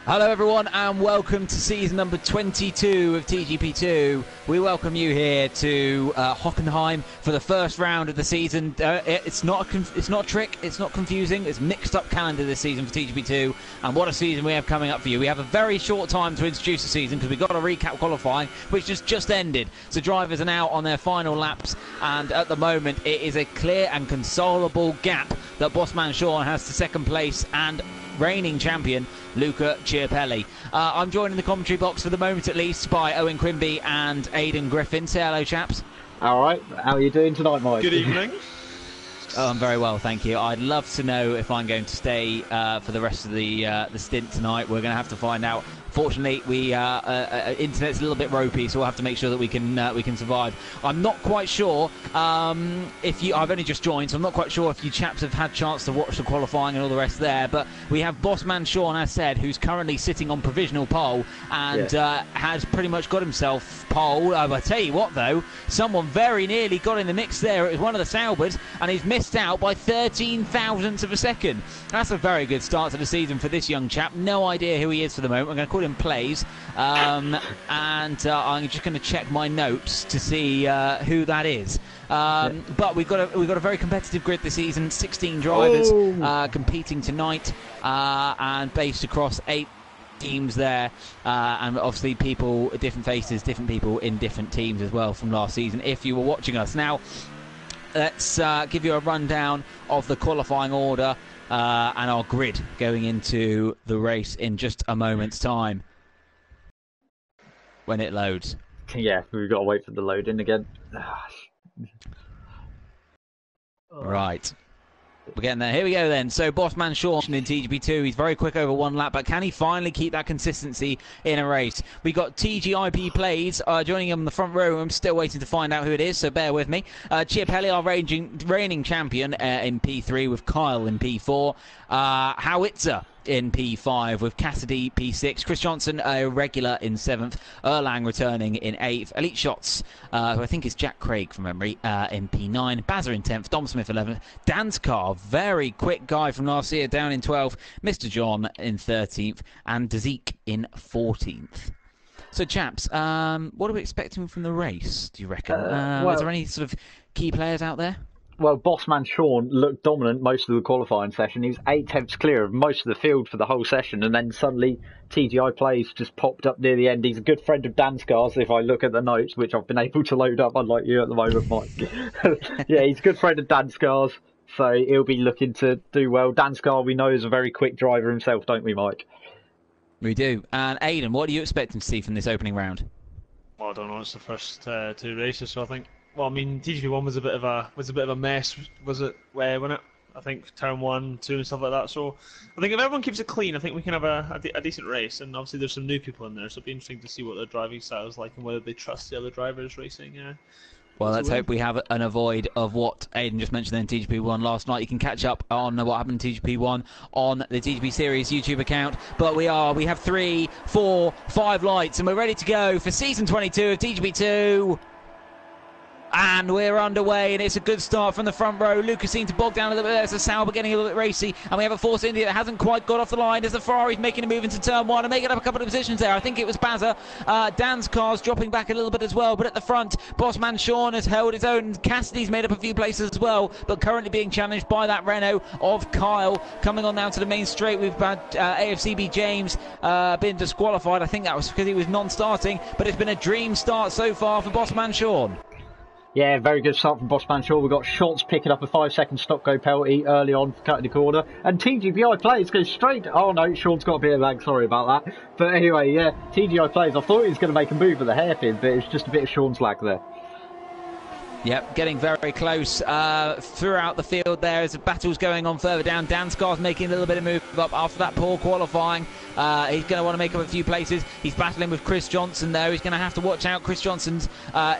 Hello everyone and welcome to season number 22 of TGP2. We welcome you here to Hockenheim for the first round of the season. It's not a trick, it's not confusing, it's mixed up calendar this season for TGP2, and what a season we have coming up for you. We have a very short time to introduce the season because we've got to recap qualifying, which just ended. So drivers are now on their final laps, and at the moment it is a clear and consolable gap that Bossman Sean has to second place and reigning champion Luca Chiapelli. I'm joined in the commentary box for the moment at least by Owen Quimby and Aidan Griffin. Say hello, chaps. All right, how are you doing tonight, Mike? Good evening. Oh, I'm very well, thank you. I'd love to know if I'm going to stay for the rest of the stint tonight. We're going to have to find out. Fortunately, internet's a little bit ropey, so we'll have to make sure that we can survive. I'm not quite sure if you. I've only just joined, so I'm not quite sure if you chaps have had a chance to watch the qualifying and all the rest there. But we have Bossman Sean, as said, who's currently sitting on provisional pole and has pretty much got himself pole. I tell you what, though, someone very nearly got in the mix there. It was one of the Saubers, and he's missed out by 13 thousandths of a second. That's a very good start to the season for this young chap. No idea who he is for the moment. I'm going to call him Plays, and I'm just going to check my notes to see who that is. But we've got a very competitive grid this season. 16 drivers competing tonight, and based across 8 teams there, and obviously different faces, different people in different teams as well from last season. If you were watching us now, let's give you a rundown of the qualifying order and our grid going into the race in just a moment's time when it loads. Yeah, we've got to wait for the load in again. Right. We're getting there. Here we go then. So Bossman Sean in TGP2, he's very quick over one lap, but can he finally keep that consistency in a race? We got TGIP Plays joining him in the front row. I'm still waiting to find out who it is, so bear with me. Chiapelli, our reigning champion in P3 with Kyle in P4. Howitzer in P5 with Cassidy P6, Chris Johnson a regular in 7th, Erlang returning in 8th, Elite Shots who I think is Jack Craig from memory in P9, Bazza in 10th, Dom Smith 11th, Danskar, very quick guy from last year, down in 12th, Mr. John in 13th, and Zeke in 14th. So chaps, what are we expecting from the race, do you reckon? Is there any sort of key players out there? Well, Bossman Sean looked dominant most of the qualifying session. He was 8 tenths clear of most of the field for the whole session, and then suddenly TGI Plays just popped up near the end. He's a good friend of Danskar's, if I look at the notes, which I've been able to load up, unlike you at the moment, Mike. Yeah, he's a good friend of Danskar's, so he'll be looking to do well. Danskar, we know, is a very quick driver himself, don't we, Mike? We do. And Aidan, what are you expecting to see from this opening round? Well, I don't know. It's the first 2 races, so I think. Well, I mean, TGP1 was a bit of a mess, was it? Wasn't it? I think turn 1, 2, and stuff like that. So I think if everyone keeps it clean, I think we can have a decent race. And obviously, there's some new people in there, so it'll be interesting to see what their driving style is like and whether they trust the other drivers racing. Well, let's hope we have an avoid of what Aidan just mentioned in TGP1 last night. You can catch up on what happened in TGP1 on the TGP Series YouTube account. But we have 3, 4, 5 lights, and we're ready to go for season 22 of TGP2. And we're underway, and it's a good start from the front row. Lucas seemed to bog down a little bit. There's a Sauber getting a little bit racy, and we have a Force India that hasn't quite got off the line as the Ferrari's making a move into turn 1 and making up a couple of positions there. I think it was Bazza. Dan's car's dropping back a little bit as well, but at the front, Bossman Sean has held his own. Cassidy's made up a few places as well, but currently being challenged by that Renault of Kyle. Coming on down to the main straight, we've had AFCB James been disqualified. I think that was because he was non-starting, but it's been a dream start so far for Bossman Sean. Yeah, very good start from Bossman Sean. We've got Schultz picking up a 5-second stop-go penalty early on for cutting the corner. And TGI Plays goes straight. Oh no, Sean's got a bit of lag, sorry about that. But anyway, yeah, TGI Plays. I thought he was going to make a move with the hairpin, but it's just a bit of Sean's lag there. Yep, getting very close throughout the field there as the battle's going on further down. Danskar's making a little bit of move up after that poor qualifying. He's going to want to make up a few places. He's battling with Chris Johnson though. He's going to have to watch out. Chris Johnson's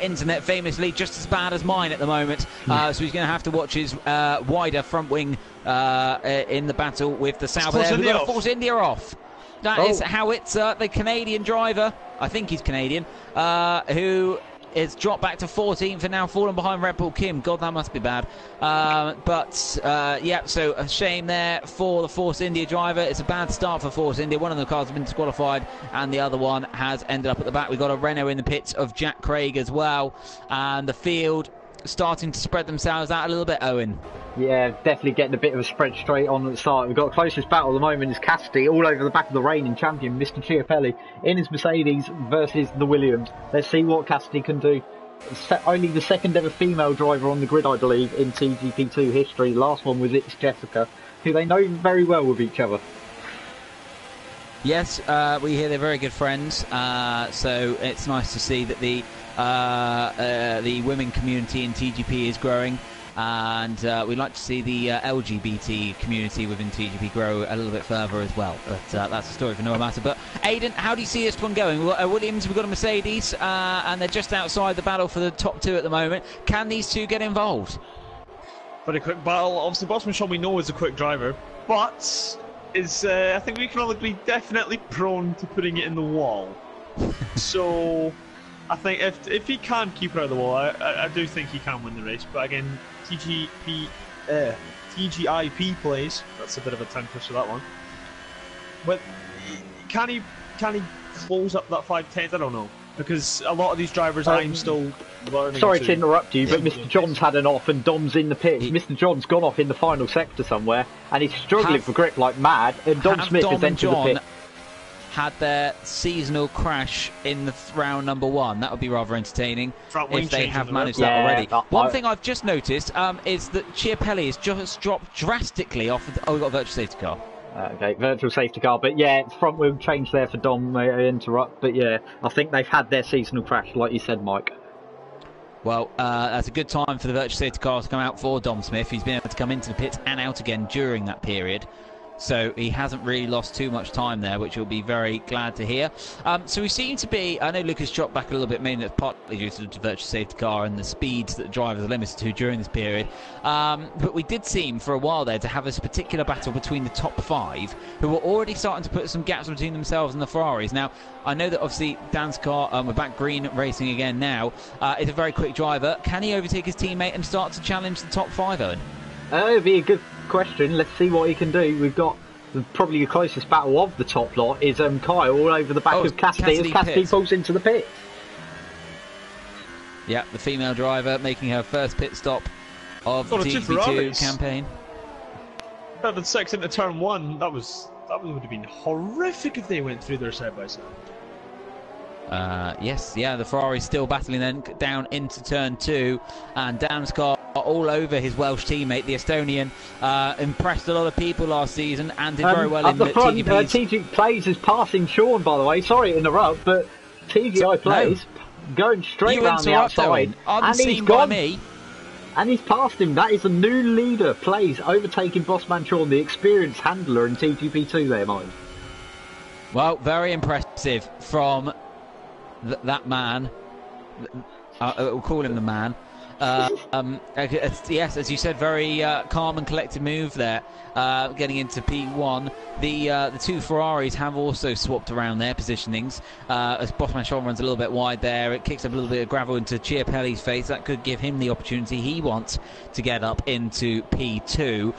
internet famously just as bad as mine at the moment. So he's going to have to watch his wider front wing in the battle with the Sauber there. We've got to force India off. That is Howitzer, the Canadian driver. I think he's Canadian, who It's dropped back to 14th and now fallen behind Red Bull Kim. God, that must be bad. Yeah, so a shame there for the Force India driver. It's a bad start for Force India. One of the cars has been disqualified and the other one has ended up at the back. We've got a Renault in the pits of Jack Craig as well. And the field starting to spread themselves out a little bit, Owen. Yeah, definitely getting a bit of a spread straight on at the start. We've got closest battle at the moment is Cassidy, all over the back of the reigning champion, Mr. Chiapelli, in his Mercedes versus the Williams. Let's see what Cassidy can do. Only the second ever female driver on the grid, I believe, in TGP2 history. The last one was It's Jessica, who they know very well with each other. Yes, we hear they're very good friends, so it's nice to see that the women community in TGP is growing, and we'd like to see the LGBT community within TGP grow a little bit further as well, but that's a story for no matter. But Aidan, how do you see this one going? We've got a Williams, we've got a Mercedes, and they're just outside the battle for the top two at the moment. Can these two get involved? Very quick battle. Obviously, Bossman Shaw we know is a quick driver, but is I think we can all agree definitely prone to putting it in the wall. So I think if he can keep her out of the wall, I do think he can win the race. But again, TGIP plays. That's a bit of a tongue twister, that one. But can he close up that 5/10? I don't know, because a lot of these drivers I'm still learning. Sorry to interrupt you, but Mr. John's had an off and Dom's in the pits. Mr. John's gone off in the final sector somewhere, and he's struggling for grip like mad. And Dom Smith has entered the pit. Had their seasonal crash in the round number 1. That would be rather entertaining if they have managed that already. One thing I've just noticed is that Chiapelli has just dropped drastically off. Oh, we've got a virtual safety car. Okay, virtual safety car, but yeah, front wheel change there for Dom. Interrupt, but yeah, I think they've had their seasonal crash, like you said, Mike. Well, that's a good time for the virtual safety car to come out for Dom Smith. He's been able to come into the pits and out again during that period. So he hasn't really lost too much time there, which we'll be very glad to hear. So we seem to be, I know Lucas dropped back a little bit, mainly that's partly due to the virtual safety car and the speeds that the drivers are limited to during this period. But we did seem for a while there to have this particular battle between the top 5, who were already starting to put some gaps between themselves and the Ferraris. Now, I know that obviously Dan's car, we're back green racing again now, is a very quick driver. Can he overtake his teammate and start to challenge the top 5, Owen? It'd be a good question. Let's see what he can do. We've got probably the closest battle of the top lot is Kyle all over the back of Cassidy as Cassidy falls into the pit. Yeah, the female driver making her first pit stop of the TGP2 campaign. 7-6 into turn 1. That would have been horrific if they went through their side by side. Yes, yeah, the Ferrari's still battling then down into turn 2, and Dan's car all over his Welsh teammate, the Estonian. Impressed a lot of people last season and did very well in the front. TGI Plays is passing Sean, by the way. Sorry to interrupt, but TGI Plays going straight around the outside, and he's gone. And he's passed him. That is a new leader. Plays overtaking Bossman Sean, the experienced handler in TGP2 there, Mike. Well, very impressive from that man. We'll call him the man. Yes, as you said, very calm and collected move there. Getting into P1, the two Ferraris have also swapped around their positionings. As Bossman Sean runs a little bit wide there, it kicks up a little bit of gravel into Chiapelli's face. That could give him the opportunity he wants to get up into P2.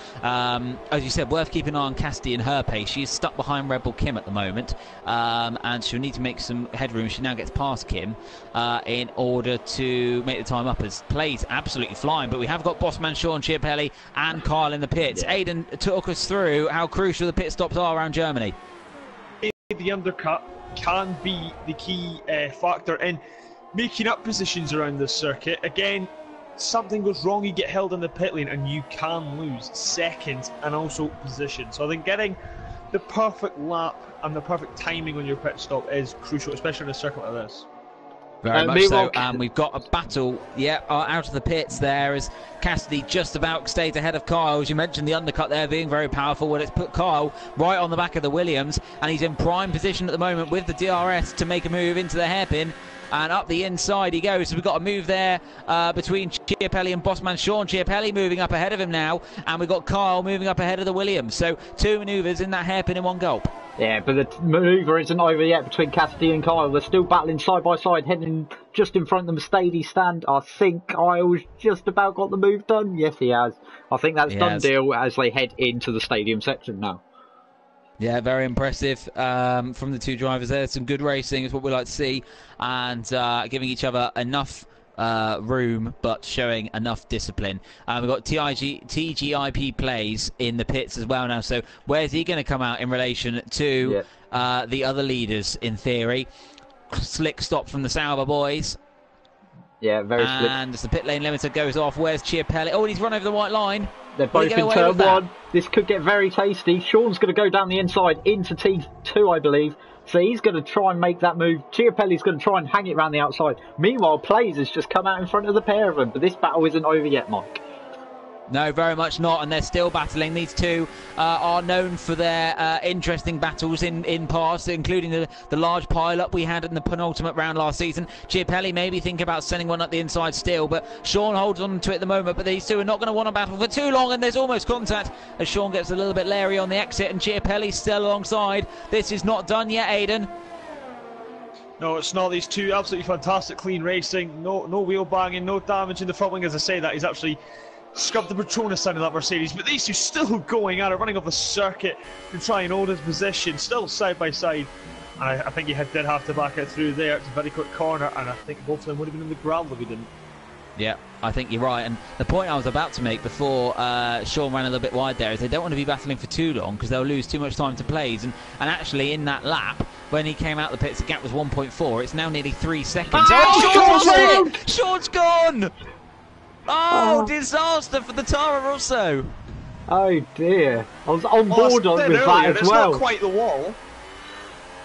As you said, worth keeping an eye on Cassidy and her pace. She's stuck behind Red Bull Kim at the moment, and she'll need to make some headroom. She now gets past Kim in order to make the time up, as Plays absolutely flying. But we have got Bossman Sean, Chiapelli and Kyle in the pits. Yeah. Aidan took us through how crucial the pit stops are around Germany. The undercut can be the key factor in making up positions around this circuit. Again, something goes wrong, you get held in the pit lane and you can lose seconds and also position. So I think getting the perfect lap and the perfect timing on your pit stop is crucial, especially in a circuit like this. Very much so, and we've got a battle, out of the pits there as Cassidy just about stayed ahead of Kyle. As you mentioned, the undercut there being very powerful. Well, it's put Kyle right on the back of the Williams, and he's in prime position at the moment with the DRS to make a move into the hairpin. and up the inside he goes. So we've got a move there between Chiapelli and Bossman Sean. Chiapelli moving up ahead of him now, and we've got Kyle moving up ahead of the Williams. So 2 manoeuvres in that hairpin in one gulp. Yeah, but the manoeuvre isn't over yet between Cassidy and Kyle. They're still battling side by side, heading just in front of the Mercedes stand. I think Kyle's just about got the move done. Yes, he has. I think that's done deal as they head into the stadium section now. Yeah, very impressive from the 2 drivers there. Some good racing is what we like to see, and giving each other enough room, but showing enough discipline. We've got TGIP plays in the pits as well now. So where's he going to come out in relation to the other leaders? In theory, slick stop from the Sauber boys. Yeah, very slick. And as the pit lane limiter goes off, where's Chiapelli? Oh, and he's run over the white line. They're both in turn 1. This could get very tasty. Sean's going to go down the inside into T2, I believe. So he's going to try and make that move. Chiapelli's going to try and hang it around the outside. Meanwhile, Plays has just come out in front of the pair of them. But this battle isn't over yet, Mike. No, very much not, and they're still battling. These two are known for their interesting battles in past, including the large pile-up we had in the penultimate round last season. Chiapelli maybe think about sending one up the inside still, but Sean holds on to it at the moment. But these two are not going to want to battle for too long, and there's almost contact as Sean gets a little bit leery on the exit, and Chiapelli's still alongside. This is not done yet, Aidan. No, it's not. These two absolutely fantastic, clean racing. No wheel banging, no damage in the front wing. As I say that, he's actually scrubbed the Petronas side of that Mercedes, but these two still going at it, running off the circuit to try and hold his position, still side by side. And I think he did have to back it through there. It's a very quick corner, and I think both of them would have been in the ground if he didn't. Yeah, I think you're right. And the point I was about to make before Sean ran a little bit wide there is they don't want to be battling for too long because they'll lose too much time to plays. And actually, in that lap, when he came out the pits, the gap was 1.4. It's now nearly 3 seconds. Sean's gone! Oh, disaster for the Toro Rosso. Oh dear. I was on board with that as well. It's not quite the wall.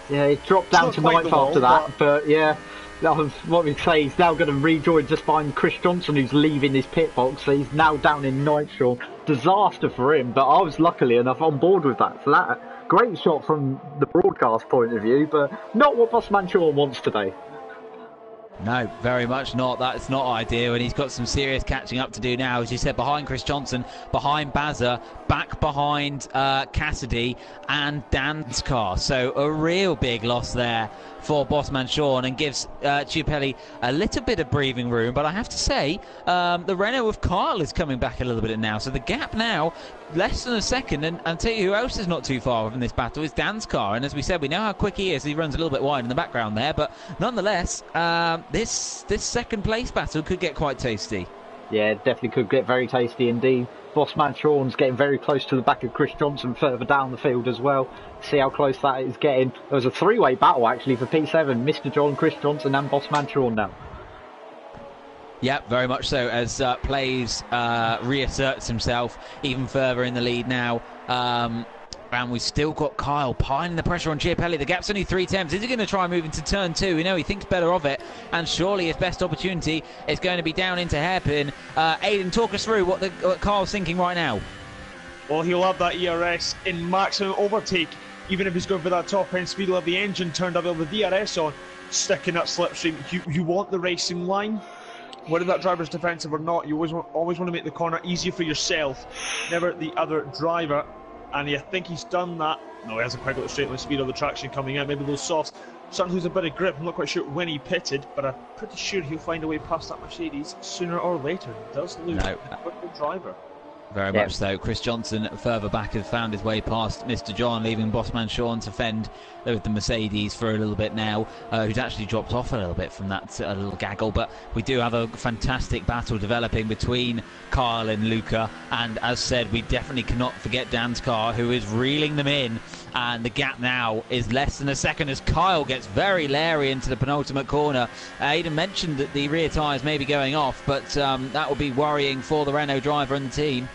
Yeah, he dropped down to 9th after that, but yeah, that was what we say. He's now going to rejoin just behind Chris Johnson, who's leaving his pit box, so he's now down in 9th, Sean. Disaster for him, but I was luckily enough on board with that. So that great shot from the broadcast point of view, but not what Bossman Sean wants today. No, very much not. That's not ideal, and he's got some serious catching up to do now. As you said, behind Chris Johnson, behind Bazza, back behind Cassidy and Dan's car. So a real big loss there for Bossman Sean, and gives Chiapelli a little bit of breathing room. But I have to say, the Renault of Kyle is coming back a little bit now. So the gap now, less than a second. And I'll tell you who else is not too far from this battle is Dan's car. And as we said, we know how quick he is. He runs a little bit wide in the background there. But nonetheless, this second place battle could get quite tasty. Yeah, it definitely could get very tasty indeed. Bossman Sean's getting very close to the back of Chris Johnson further down the field as well. See how close that is getting. There was a 3-way battle actually for P7. Mr. John, Chris Johnson and Bossman Sean now. Yeah, very much so, as Plays reasserts himself even further in the lead now. And we've still got Kyle piling the pressure on Chiapelli. The gap's only 3 tenths. Is he going to try and move into turn 2? We know he thinks better of it, and surely his best opportunity is going to be down into hairpin. Aidan, talk us through what Kyle's thinking right now. Well, he'll have that ERS in maximum overtake, even if he's going for that top end speed. He'll have the engine turned up, he'll have the DRS on, sticking that slipstream. You want the racing line. Whether that driver's defensive or not, you always want to make the corner easier for yourself, never the other driver. And I think he's done that. No, he hasn't quite got the straight line speed or the traction coming out. Maybe those softs. Starting to lose a bit of grip. I'm not quite sure when he pitted, but I'm pretty sure he'll find a way past that Mercedes sooner or later. He does lose a quicker driver. Very much so. Chris Johnson further back has found his way past Mr. John, leaving Bossman Sean to fend with the Mercedes for a little bit now, who's actually dropped off a little bit from that little gaggle. But we do have a fantastic battle developing between Kyle and Luca, and as said, we definitely cannot forget Dan's car, who is reeling them in, and the gap now is less than a second as Kyle gets very leery into the penultimate corner. Aidan mentioned that the rear tyres may be going off, but that will be worrying for the Renault driver and the team.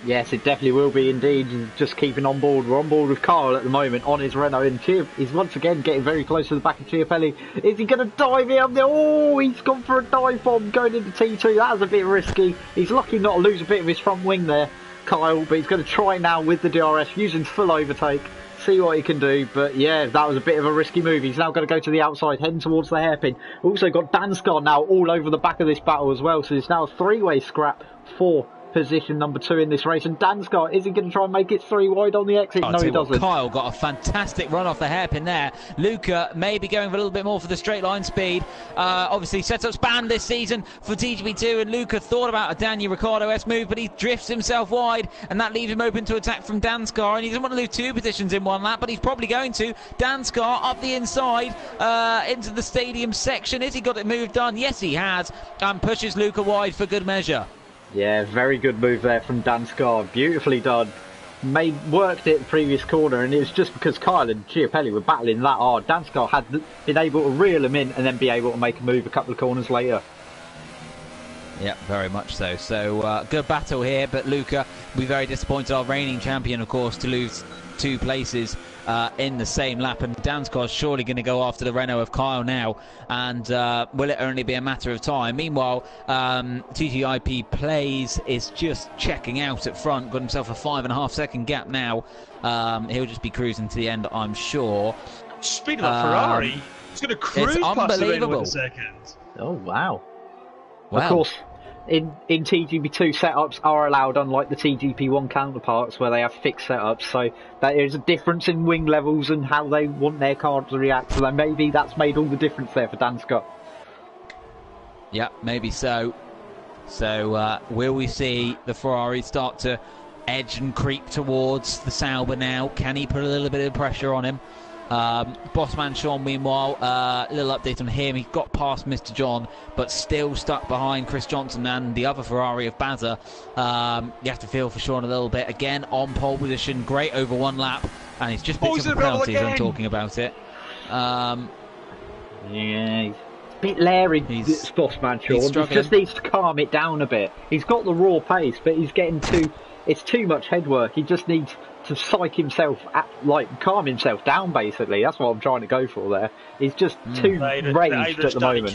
Yes, it definitely will be indeed. Just keeping on board. We're on board with Kyle at the moment on his Renault, and he's once again getting very close to the back of Chiapelli. Is he going to dive here? Oh, he's gone for a dive bomb going into T2. That was a bit risky. He's lucky not to lose a bit of his front wing there, Kyle, but he's going to try now with the DRS, using full overtake. see what he can do. But yeah, that was a bit of a risky move. He's now going to go to the outside, heading towards the hairpin. Also got Danskar now all over the back of this battle as well. So it's now a three-way scrap for position number 2 in this race. And Danskar, is he going to try and make it 3 wide on the exit? No, he doesn't. Kyle got a fantastic run off the hairpin there. Luca maybe going a little bit more for the straight line speed. Obviously, setups banned this season for TGP2, and Luca thought about a Daniel Ricciardo-esque move, but he drifts himself wide, and that leaves him open to attack from Danskar, and he doesn't want to lose 2 positions in one lap, but he's probably going to. Danskar up the inside into the stadium section. Has he got it moved done? Yes, he has, and pushes Luca wide for good measure. Yeah, very good move there from Danskar. Beautifully done. Worked it the previous corner, and it was just because Kyle and Chiapelli were battling that hard. Danskar had been able to reel him in and then be able to make a move a couple of corners later. Yeah, very much so. So, good battle here, but Luca will be very disappointed, our reigning champion, of course, to lose 2 places in the same lap. And Danskar's surely going to go after the Renault of Kyle now, and will it only be a matter of time? Meanwhile, TGIP Plays is just checking out at front, got himself a 5.5 second gap now. He'll just be cruising to the end, I'm sure. Speed of that Ferrari, it's going to cruise past the Renault in a second. Oh, wow. Well, of course, in TGP2 setups are allowed, unlike the TGP1 counterparts where they have fixed setups, so there is a difference in wing levels and how they want their car to react, so then maybe that's made all the difference there for Danskar. Yeah, maybe so. So will we see the Ferrari start to edge and creep towards the Sauber now? Can he put a little bit of pressure on him? Bossman Sean, meanwhile, a little update on him. He got past Mr. John, but still stuck behind Chris Johnson and the other Ferrari of Baza. You have to feel for Sean a little bit. Again, on pole position, great over 1 lap, and he's just picked up the penalties. I'm talking about it. Yeah, he's a bit leery, Bossman Sean. He just needs to calm it down a bit. He's got the raw pace, but he's getting it's too much head work. He just needs to psych himself, calm himself down, basically. That's what I'm trying to go for there. He's just too raged at the moment.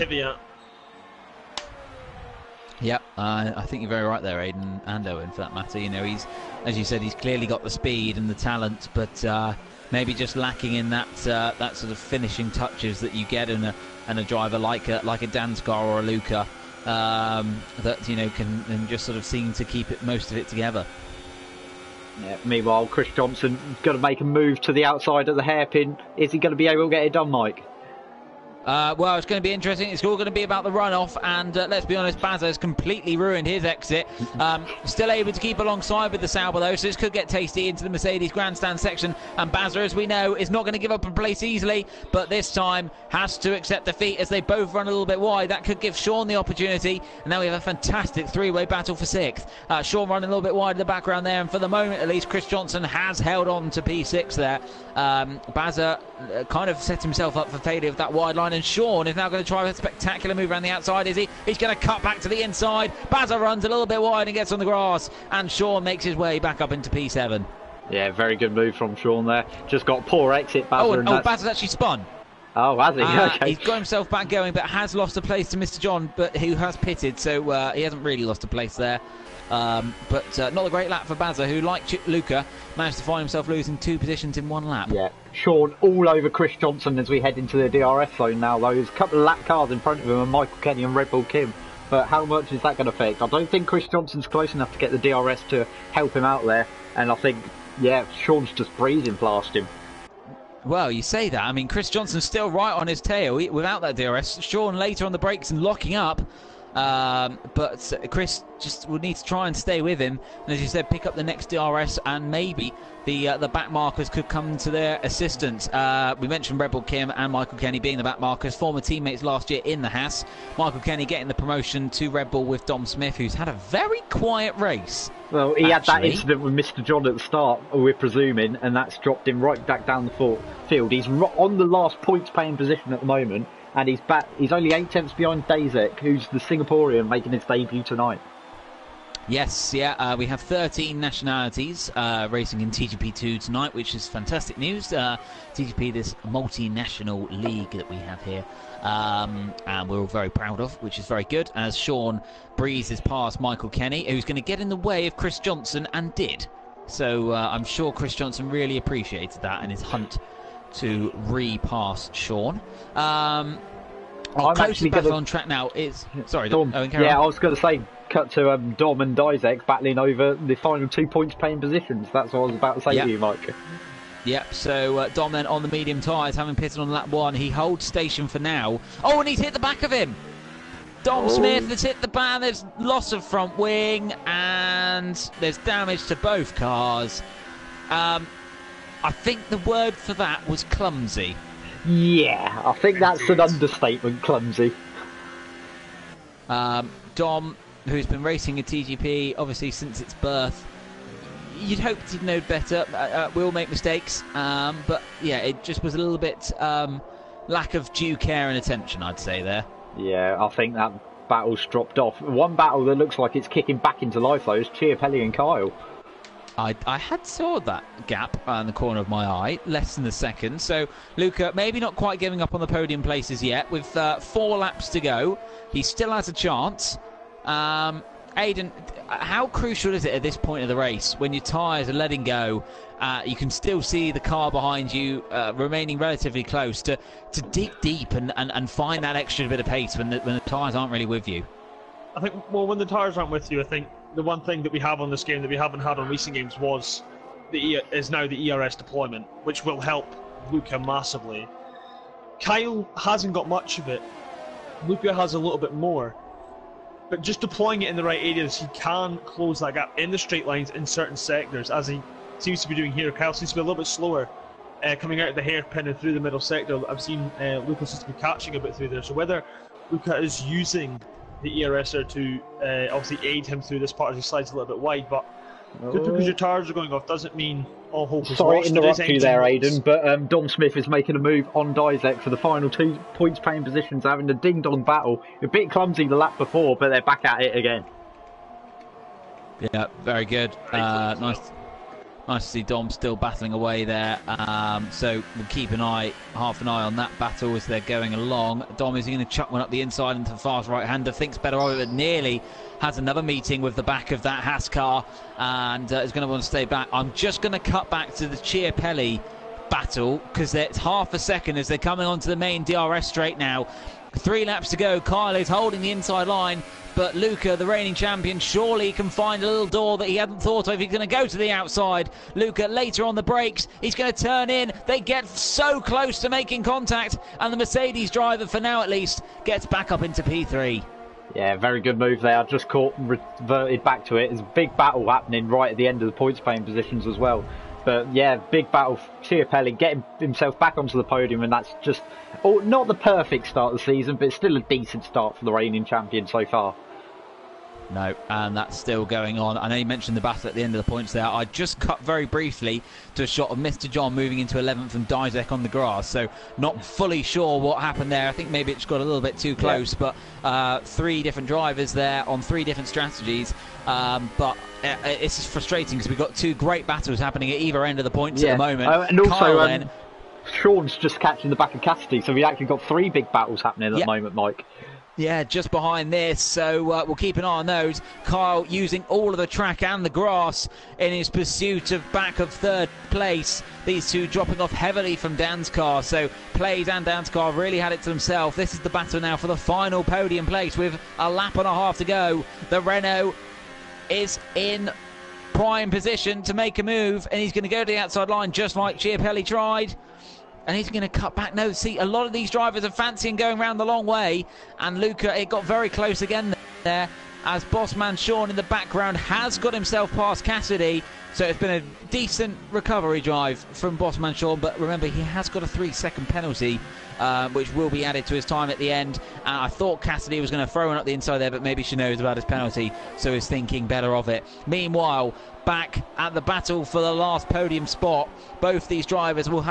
Yep, I think you're very right there, Aiden, and Owen, for that matter. You know, he's, as you said, he's clearly got the speed and the talent, but maybe just lacking in that that sort of finishing touches that you get in a driver like a Danskar or a Luca, that, you know, can just sort of seem to keep most of it together. Yeah, meanwhile, Chris Johnson got to make a move to the outside of the hairpin. Is he going to be able to get it done, Mike? Well, it's going to be interesting. It's all going to be about the runoff, and let's be honest, Baza has completely ruined his exit. Still able to keep alongside with the Sauber, though, so this could get tasty into the Mercedes grandstand section. And Baza, as we know, is not going to give up a place easily, but this time has to accept defeat as they both run a little bit wide. That could give Sean the opportunity, and now we have a fantastic 3-way battle for 6th. Sean running a little bit wide in the background there, and for the moment, at least, Chris Johnson has held on to P6 there. Baza kind of set himself up for failure with that wide line, and Sean is now going to try a spectacular move around the outside, is he? He's going to cut back to the inside. Baza runs a little bit wide and gets on the grass, and Sean makes his way back up into P7. Yeah, very good move from Sean there. Just got poor exit, Baza. Baza's actually spun. Oh, has he? Okay. He's got himself back going, but has lost a place to Mr. John, but who has pitted, so he hasn't really lost a place there. But not a great lap for Baza, who, like Luca, managed to find himself losing 2 positions in 1 lap. Yeah, Sean all over Chris Johnson as we head into the DRS zone now, though. There's a couple of lap cars in front of him, and Michael Kenny and Red Bull Kim. But how much is that going to affect? I don't think Chris Johnson's close enough to get the DRS to help him out there. And I think, yeah, Sean's just breezing past him. Well, you say that. I mean, Chris Johnson's still right on his tail without that DRS. Sean later on the brakes and locking up. But Chris just will need to try and stay with him, and as you said, pick up the next DRS, and maybe the back markers could come to their assistance. We mentioned Red Bull Kim and Michael Kenny being the back markers, former teammates last year in the Haas. Michael Kenny getting the promotion to Red Bull with Dom Smith, who's had a very quiet race. Well, he had that incident with Mr. John at the start, we're presuming, and that's dropped him right back down the field. He's on the last points paying position at the moment, and he's back. He's only 8 tenths behind Dazek, who's the Singaporean making his debut tonight. Yes, yeah, we have 13 nationalities racing in TGP2 tonight, which is fantastic news. TGP, this multinational league that we have here, and we're all very proud of, which is very good, as Sean breezes past Michael Kenny, who's going to get in the way of Chris Johnson, and did. So I'm sure Chris Johnson really appreciated that in his hunt to re-pass Sean. Our closest battle on track now is... Sorry, Dom, Owen, carry on. I was going to say, cut to Dom and Isaac battling over the final 2 points paying positions. That's what I was about to say to you, Mike. Yep, so Dom then on the medium tyres, having pitted on lap 1. He holds station for now. Oh, and he's hit the back of him! Dom Smith has hit the back. There's loss of front wing, and there's damage to both cars. I think the word for that was clumsy. Yeah, I think that's an understatement, clumsy. Dom, who's been racing a TGP, obviously, since its birth, you'd hope he'd know better. We'll make mistakes, but yeah, it just was a little bit lack of due care and attention, I'd say, there. Yeah, I think that battle's dropped off. One battle that looks like it's kicking back into life, though, is Chiapelli and Kyle. I had saw that gap in the corner of my eye, less than a second. So Luca maybe not quite giving up on the podium places yet. With 4 laps to go, he still has a chance. Aidan, how crucial is it at this point of the race when your tyres are letting go? You can still see the car behind you remaining relatively close to dig deep and find that extra bit of pace when the tyres aren't really with you. I think, well, when the tyres aren't with you, I think the one thing that we have on this game that we haven't had on recent games is now the ERS deployment, which will help Luca massively. Kyle hasn't got much of it. Luca has a little bit more. But just deploying it in the right areas, he can close that gap in the straight lines in certain sectors, as he seems to be doing here. Kyle seems to be a little bit slower coming out of the hairpin and through the middle sector. I've seen Luca seems to be catching a bit through there. So whether Luca is using the ERS to obviously aid him through this part as he slides a little bit wide, but just because your tyres are going off doesn't mean all hope is lost. Sorry to interrupt you there, Aidan, but Dom Smith is making a move on Dizek for the final 2 points paying positions, having a ding-dong battle. A bit clumsy the lap before, but they're back at it again. Yeah, very good. Nice to see Dom still battling away there. So we'll keep half an eye on that battle as they're going along. Dom is going to chuck one up the inside into the fast right-hander. Thinks better of it, but nearly has another meeting with the back of that Haas car and is going to want to stay back. I'm just going to cut back to the Chiapelli battle because it's half a second as they're coming onto the main DRS straight now. 3 laps to go. Kyle is holding the inside line, but Luca, the reigning champion, surely can find a little door that he hadn't thought of. He's going to go to the outside. Luca later on the brakes. He's going to turn in. They get so close to making contact, and the Mercedes driver, for now at least, gets back up into P3. Yeah, very good move there. I just reverted back to it. There's a big battle happening right at the end of the points paying positions as well. But yeah, big battle for Chiapelli, getting himself back onto the podium, and that's just not the perfect start of the season, but it's still a decent start for the reigning champion so far. No, and that's still going on. I know you mentioned the battle at the end of the points there. I just cut very briefly to a shot of Mr. John moving into 11th and Dizek on the grass, so not fully sure what happened there. I think maybe it just got a little bit too close, but 3 different drivers there on 3 different strategies. But it's just frustrating because we've got 2 great battles happening at either end of the points at the moment. And also, Sean's just catching the back of Cassidy, so we actually got 3 big battles happening at the moment, Mike. Yeah, just behind this, so we'll keep an eye on those. Kyle using all of the track and the grass in his pursuit of back of 3rd place. These 2 dropping off heavily from Dan's car, so Plays and Dan's car really had it to themselves. This is the battle now for the final podium place with a lap and a half to go. The Renault is in prime position to make a move, and he's going to go to the outside line just like Chiapelli tried. And he's going to cut back. No, see, a lot of these drivers are fancying going around the long way. And Luca, it got very close again there as Bossman Sean in the background has got himself past Cassidy. So it's been a decent recovery drive from Bossman Sean. But remember, he has got a 3-second penalty, which will be added to his time at the end. And I thought Cassidy was going to throw one up the inside there, but maybe she knows about his penalty, so he's thinking better of it. Meanwhile, back at the battle for the last podium spot, both these drivers will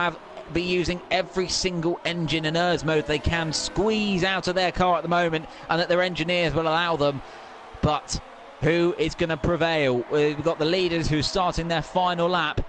be using every single engine and ERS mode they can squeeze out of their car at the moment, and that their engineers will allow them. But who is going to prevail? We've got the leaders who are starting their final lap,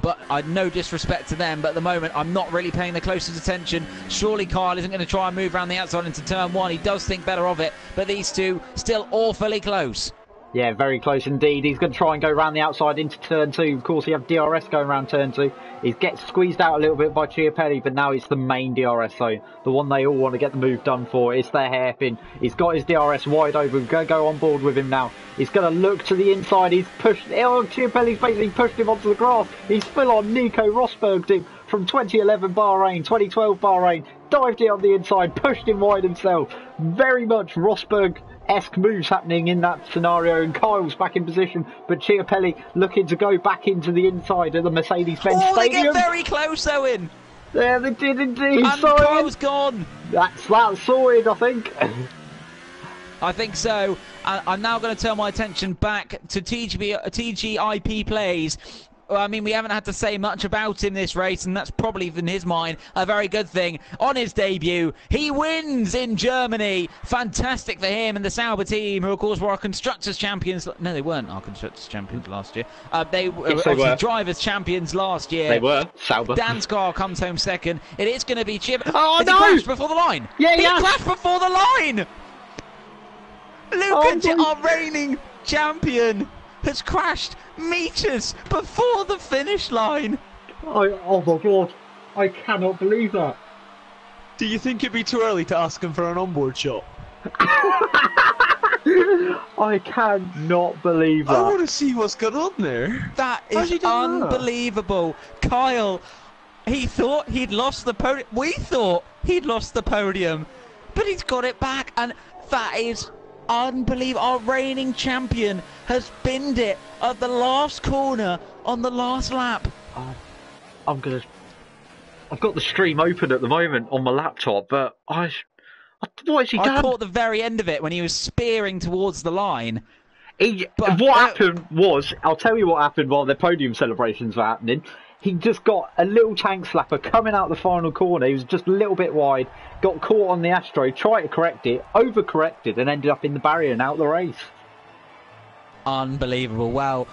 but no disrespect to them, but at the moment I'm not really paying the closest attention. Surely Kyle isn't going to try and move around the outside into turn 1. He does think better of it, but these 2 still awfully close. Yeah, very close indeed. He's going to try and go around the outside into turn 2. Of course, you have DRS going around turn 2. He gets squeezed out a little bit by Chiapelli, but now it's the main DRS zone, the one they all want to get the move done for. It's their hairpin. He's got his DRS wide open. We're going to go on board with him now. He's going to look to the inside. He's pushed. Oh, Chiapelli's basically pushed him onto the grass. He's full on Nico Rosberg'd him from 2011 Bahrain, 2012 Bahrain. Dived it on the inside, pushed him wide himself. Very much Rosberg-esque moves happening in that scenario, and Kyle's back in position, but Chiapelli looking to go back into the inside of the Mercedes-Benz Stadium. Stadium. They get very close, Owen. Yeah, they did indeed. And Kyle's gone. That's sorted, I think. I think so. I'm now going to turn my attention back to TGIP Plays. Well, I mean, we haven't had to say much about him this race, and that's probably, in his mind, a very good thing. On his debut, he wins in Germany. Fantastic for him and the Sauber team, who, of course, were our Constructors' champions. No, they weren't our Constructors' champions last year. They were obviously Drivers' champions last year. They were. Sauber. Danskar comes home second. It is going to be Chip. Oh, Has no! he crashed before the line? Yeah, he crashed before the line! Luca, our reigning champion, has crashed meters before the finish line. Oh my god, I cannot believe that. Do you think it'd be too early to ask him for an onboard shot? I cannot believe that. I want to see what's going on there. That is unbelievable. Kyle, he thought he'd lost the podium. We thought he'd lost the podium, but he's got it back, and that is unbelievable. Our reigning champion has binned it at the last corner on the last lap. I've got the stream open at the moment on my laptop, but what has he done? I caught the very end of it when he was spearing towards the line. What happened was, I'll tell you what happened while the podium celebrations were happening. He just got a little tank slapper coming out the final corner. He was just a little bit wide, got caught on the Astro, tried to correct it, overcorrected, and ended up in the barrier and out the race. Unbelievable. Well,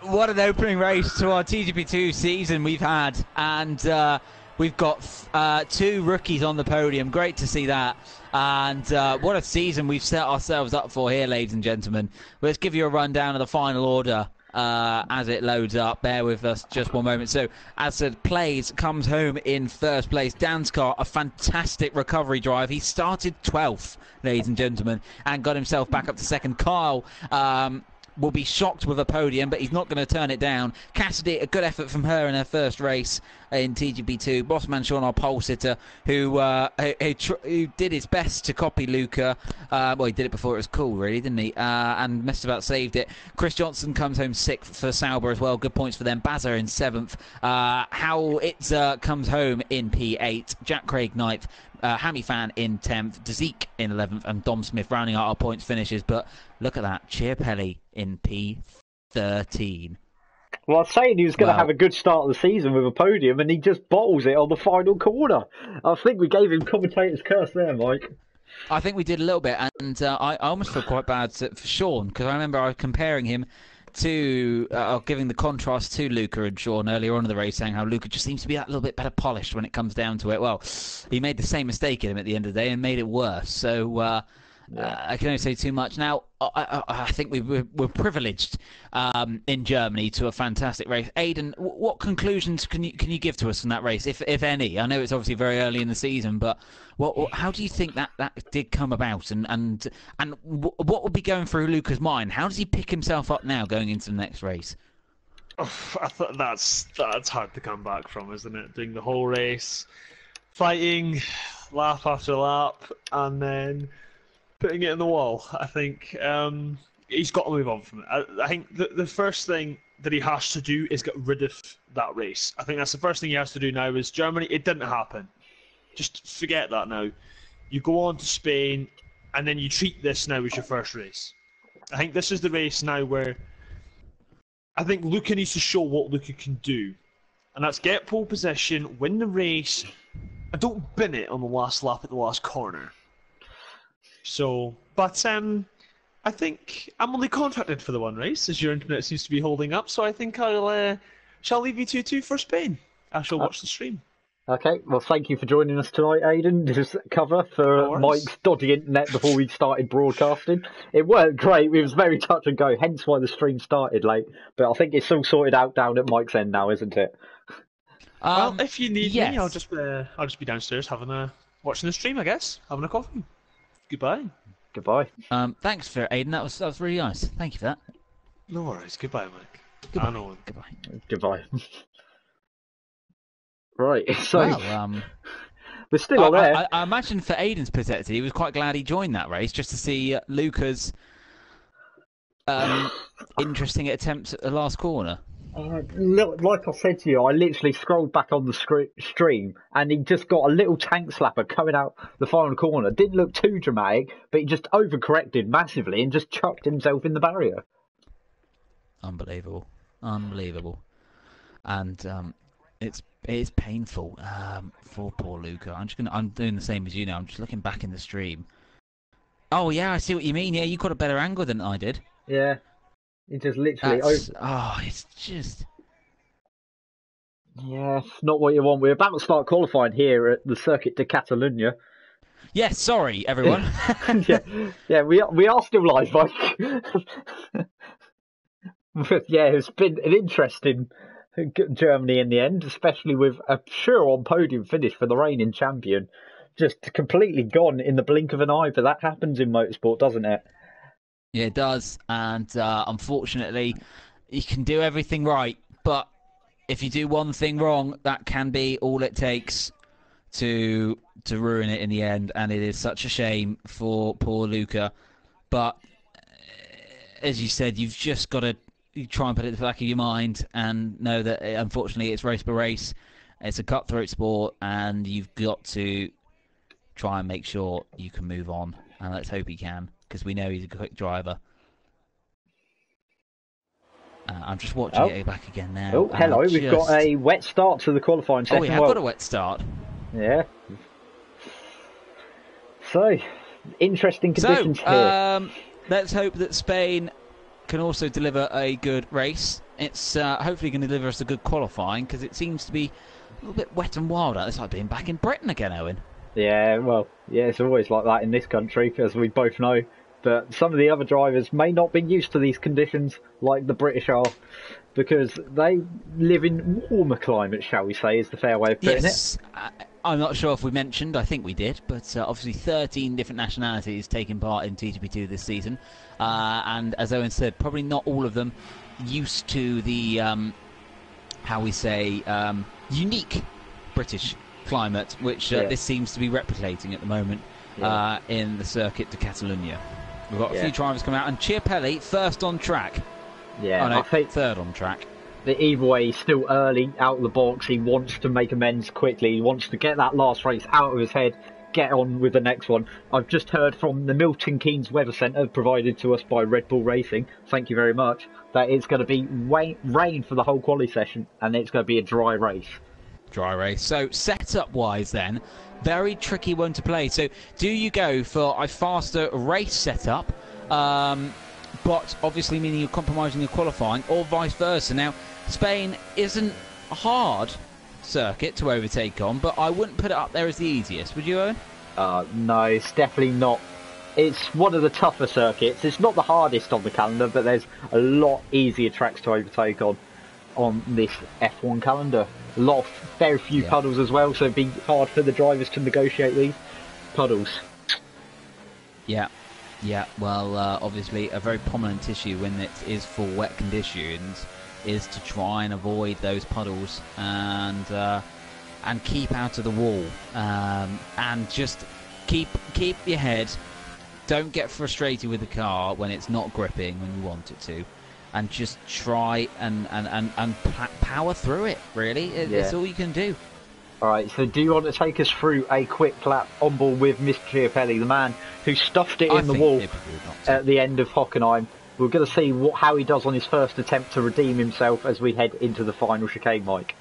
what an opening race to our TGP2 season we've had. And we've got 2 rookies on the podium. Great to see that. And what a season we've set ourselves up for here, ladies and gentlemen. Let's give you a rundown of the final order as it loads up. Bear with us just one moment. So, as said, Plays comes home in first place. Danskar, a fantastic recovery drive. He started 12th, ladies and gentlemen, and got himself back up to second. Kyle will be shocked with a podium, but he's not going to turn it down. Cassidy, a good effort from her in her first race in TGP2. Bossman Sean, our pole sitter, who did his best to copy Luca. Well, he did it before it was cool, really, didn't he? And messed about saved it. Chris Johnson comes home 6th for Sauber as well. Good points for them. Bazza in 7th. Howell Itzer comes home in P8. Jack Craig 9th. Hammy Fan in 10th, Dzik in 11th, and Dom Smith rounding out our points finishes. But look at that, Chiapelli in P13. Well, I was saying he was going to have a good start of the season with a podium, and he just bottles it on the final corner. I think we gave him commentator's curse there, Mike. I think we did a little bit, and I almost feel quite bad for Sean, because I remember I was comparing him to giving the contrast to Luca and Sean earlier on in the race, saying how Luca just seems to be that little bit better polished when it comes down to it. Well, he made the same mistake in him at the end of the day and made it worse. So I can only say too much. Now, I think we're privileged in Germany to a fantastic race. Aidan, what conclusions can you give to us from that race, if any? I know it's obviously very early in the season, but how do you think that did come about, and what would be going through Luca's mind? How does he pick himself up now going into the next race? Oh, I thought that's hard to come back from, isn't it? Doing the whole race, fighting lap after lap, and then putting it in the wall. I think he's got to move on from it. I think the first thing that he has to do is get rid of that race. I think that's the first thing he has to do now. Is Germany, it didn't happen. Just forget that now. You go on to Spain, and then you treat this now as your first race. I think this is the race now where I think Luca needs to show what Luca can do. And that's get pole position, win the race, and don't bin it on the last lap at the last corner. So, but I think I'm only contracted for the one race, as your internet seems to be holding up. So I think shall leave you 2-2 for Spain. I shall watch the stream. Okay, well, thank you for joining us tonight, Aidan. This is cover for Mike's dodgy internet before we started broadcasting. It worked great. It was very touch and go, hence why the stream started late. But I think it's all sorted out down at Mike's end now, isn't it? Well, if you need yes. me, I'll just be downstairs watching the stream, I guess, having a coffee. Goodbye. Goodbye. Thanks for Aidan. That was really nice. Thank you for that. No worries. Goodbye, Mike. Goodbye. Owen. Goodbye. Right, so Well, we're still on air. I imagine for Aidan's perspective, he was quite glad he joined that race just to see Luca's interesting attempts at the last corner. Like I said to you, I literally scrolled back on the stream and he just got a little tank slapper coming out the final corner. Didn't look too dramatic, but he just overcorrected massively and just chucked himself in the barrier. Unbelievable. And it's painful for poor Luca. I'm doing the same as you now. I'm just looking back in the stream. Oh yeah, I see what you mean. Yeah, you got a better angle than I did. Yeah. It just literally... it's just... Yeah, it's not what you want. We're about to start qualifying here at the Circuit de Catalunya. Yes, sorry, everyone. yeah, we are still live, Mike. But yeah, it's been an interesting Germany in the end, especially with a sure-on podium finish for the reigning champion. Just completely gone in the blink of an eye, but that happens in motorsport, doesn't it? Yeah, it does, and unfortunately, you can do everything right, but if you do one thing wrong, that can be all it takes to ruin it in the end, and it is such a shame for poor Luca. But as you said, you've just got to try and put it at the back of your mind and know that unfortunately it's race by race, it's a cutthroat sport, and you've got to try and make sure you can move on, and let's hope he can, because we know he's a quick driver. I'm just watching it back again now. Oh, hello, we've got a wet start to the qualifying session. Oh, we have got a wet start. Yeah. So, interesting conditions here. Let's hope that Spain can also deliver a good race. It's hopefully going to deliver us a good qualifying, because it seems to be a little bit wet and wild out. It's like being back in Britain again, Owen. Yeah, well, yeah, it's always like that in this country, as we both know. But some of the other drivers may not be used to these conditions, like the British are, because they live in warmer climates, shall we say, is the fair way of putting it. I'm not sure if we mentioned, I think we did, but obviously 13 different nationalities taking part in TGP2 this season. And as Owen said, probably not all of them used to the, unique British climate, which this seems to be replicating at the moment in the Circuit de Catalunya. We've got a few drivers coming out, and Chiapelli first on track. Yeah, I think third on track. Either way, he's still early out of the box. He wants to make amends quickly. He wants to get that last race out of his head, get on with the next one. I've just heard from the Milton Keynes Weather Centre, provided to us by Red Bull Racing, thank you very much, that it's going to be rain for the whole quali session, and it's going to be a dry race. Dry race. So setup-wise then, very tricky one to play. So do you go for a faster race setup, but obviously meaning you're compromising your qualifying, or vice versa? Now, Spain isn't a hard circuit to overtake on, but I wouldn't put it up there as the easiest. Would you, Owen? No, it's definitely not. It's one of the tougher circuits. It's not the hardest on the calendar, but there's a lot easier tracks to overtake on this F1 calendar. Very few puddles as well, so it'd be hard for the drivers to negotiate these puddles. Yeah. Well, obviously a very prominent issue when it is for wet conditions is to try and avoid those puddles and keep out of the wall, and just keep your head. Don't get frustrated with the car when it's not gripping when you want it to. And just try and power through it, really. It's all you can do. Alright, so do you want to take us through a quick lap on board with Mr. Chiapelli, the man who stuffed it in the wall at the end of Hockenheim? We're going to see how he does on his first attempt to redeem himself as we head into the final chicane, Mike.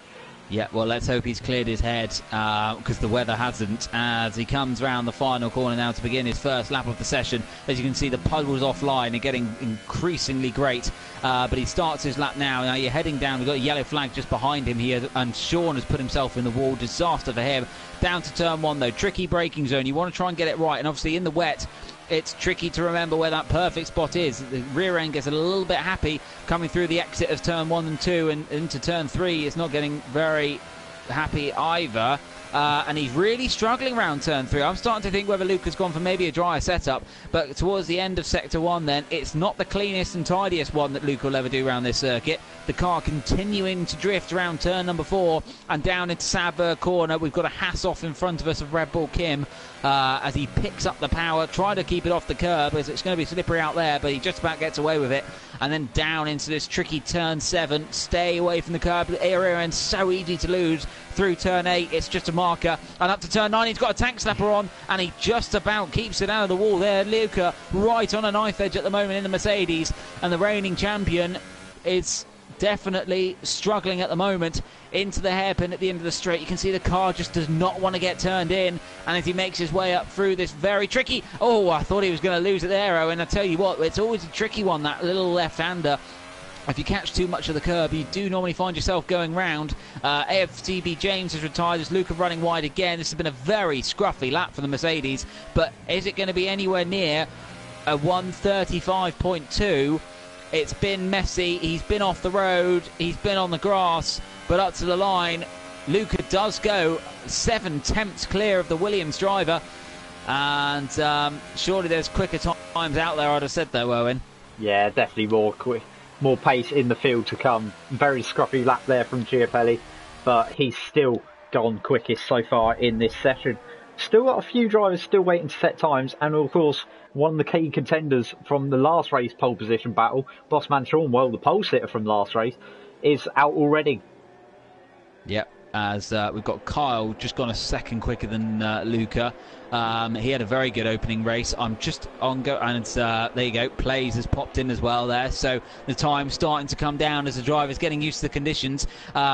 Yeah, well, let's hope he's cleared his head, because the weather hasn't, as he comes round the final corner now to begin his first lap of the session. As you can see, the puddles offline are getting increasingly great, but he starts his lap now. Now you're heading down, we've got a yellow flag just behind him here, and Sean has put himself in the wall. Disaster for him. Down to turn one, though. Tricky braking zone. You want to try and get it right, and obviously in the wet, it's tricky to remember where that perfect spot is. The rear end gets a little bit happy coming through the exit of turn 1 and 2 and into turn 3. It's not getting very happy either. And he's really struggling around turn 3. I'm starting to think whether Luca's gone for maybe a drier setup, but towards the end of sector 1 then, it's not the cleanest and tidiest one that Luca will ever do around this circuit. The car continuing to drift around turn number 4 and down into Sadberg corner. We've got a Haas-off in front of us of Red Bull Kim as he picks up the power, try to keep it off the curb as it's going to be slippery out there, but he just about gets away with it. And then down into this tricky turn 7. Stay away from the curb. The rear end so easy to lose. Through turn 8, it's just a marker. And up to turn 9, he's got a tank slapper on, and he just about keeps it out of the wall there. Luca right on a knife edge at the moment in the Mercedes, and the reigning champion is definitely struggling at the moment into the hairpin at the end of the straight. You can see the car just does not want to get turned in, and as he makes his way up through this very tricky... Oh, I thought he was going to lose it there, Owen. I tell you what, it's always a tricky one, that little left-hander. If you catch too much of the curb, you do normally find yourself going round. AFTB James has retired as Luca running wide again. This has been a very scruffy lap for the Mercedes, but is it going to be anywhere near a 1:35.2? It's been messy. He's been off the road. He's been on the grass, but up to the line, Luca does go 7 tenths clear of the Williams driver, and surely there's quicker times out there, I'd have said, though, Owen. Yeah, definitely more pace in the field to come. Very scruffy lap there from Chiapelli, but he's still gone quickest so far in this session. Still got a few drivers still waiting to set times, and of course one of the key contenders from the last race pole position battle, Bossman Sean, well, the pole sitter from last race, is out already. Yep, as we've got Kyle just gone a second quicker than Luca. He had a very good opening race. I'm just on go, and there you go. Plays has popped in as well there, so the time's starting to come down as the driver's getting used to the conditions.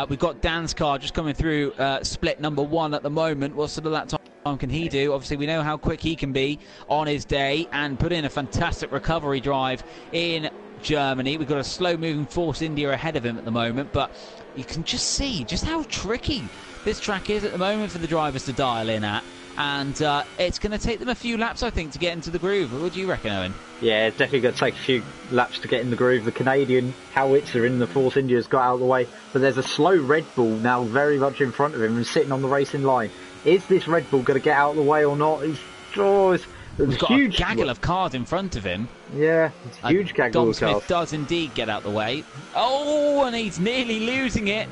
We've got Dan's car just coming through split number 1 at the moment. What sort of that time can he do? Obviously, we know how quick he can be on his day and put in a fantastic recovery drive in Germany. We've got a slow-moving Force India ahead of him at the moment, but you can just see just how tricky this track is at the moment for the drivers to dial in at. And it's going to take them a few laps, I think, to get into the groove. What do you reckon, Owen? Yeah, it's definitely going to take a few laps to get in the groove. The Canadian Howitzer in the Force India's got out of the way, but there's a slow Red Bull now very much in front of him and sitting on the racing line. Is this Red Bull going to get out of the way or not? We've got huge a gaggle of cars in front of him. Yeah, it's a huge gaggle Dom of cars. Smith does indeed get out the way. Oh, and he's nearly losing it.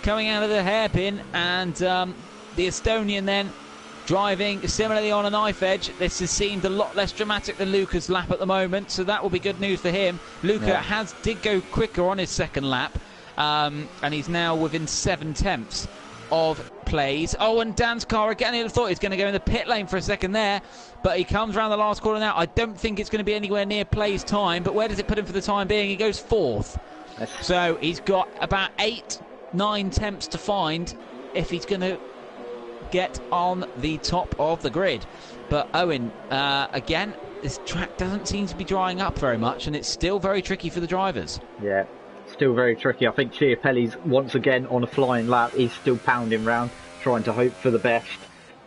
Coming out of the hairpin, and the Estonian then driving similarly on a knife edge. This has seemed a lot less dramatic than Luca's lap at the moment, so that will be good news for him. Luca did go quicker on his second lap, and he's now within 7 tenths of plays. Oh, and Dan's car again, he thought he was going to go in the pit lane for a second there, but he comes around the last corner now. I don't think it's going to be anywhere near Play's time, but where does it put him for the time being? He goes 4th. So he's got about 8-9 tenths to find if he's going to get on the top of the grid. But Owen, again, this track doesn't seem to be drying up very much, and it's still very tricky for the drivers. Yeah, still very tricky. I think Chiapelli's once again on a flying lap. He's still pounding round, trying to hope for the best.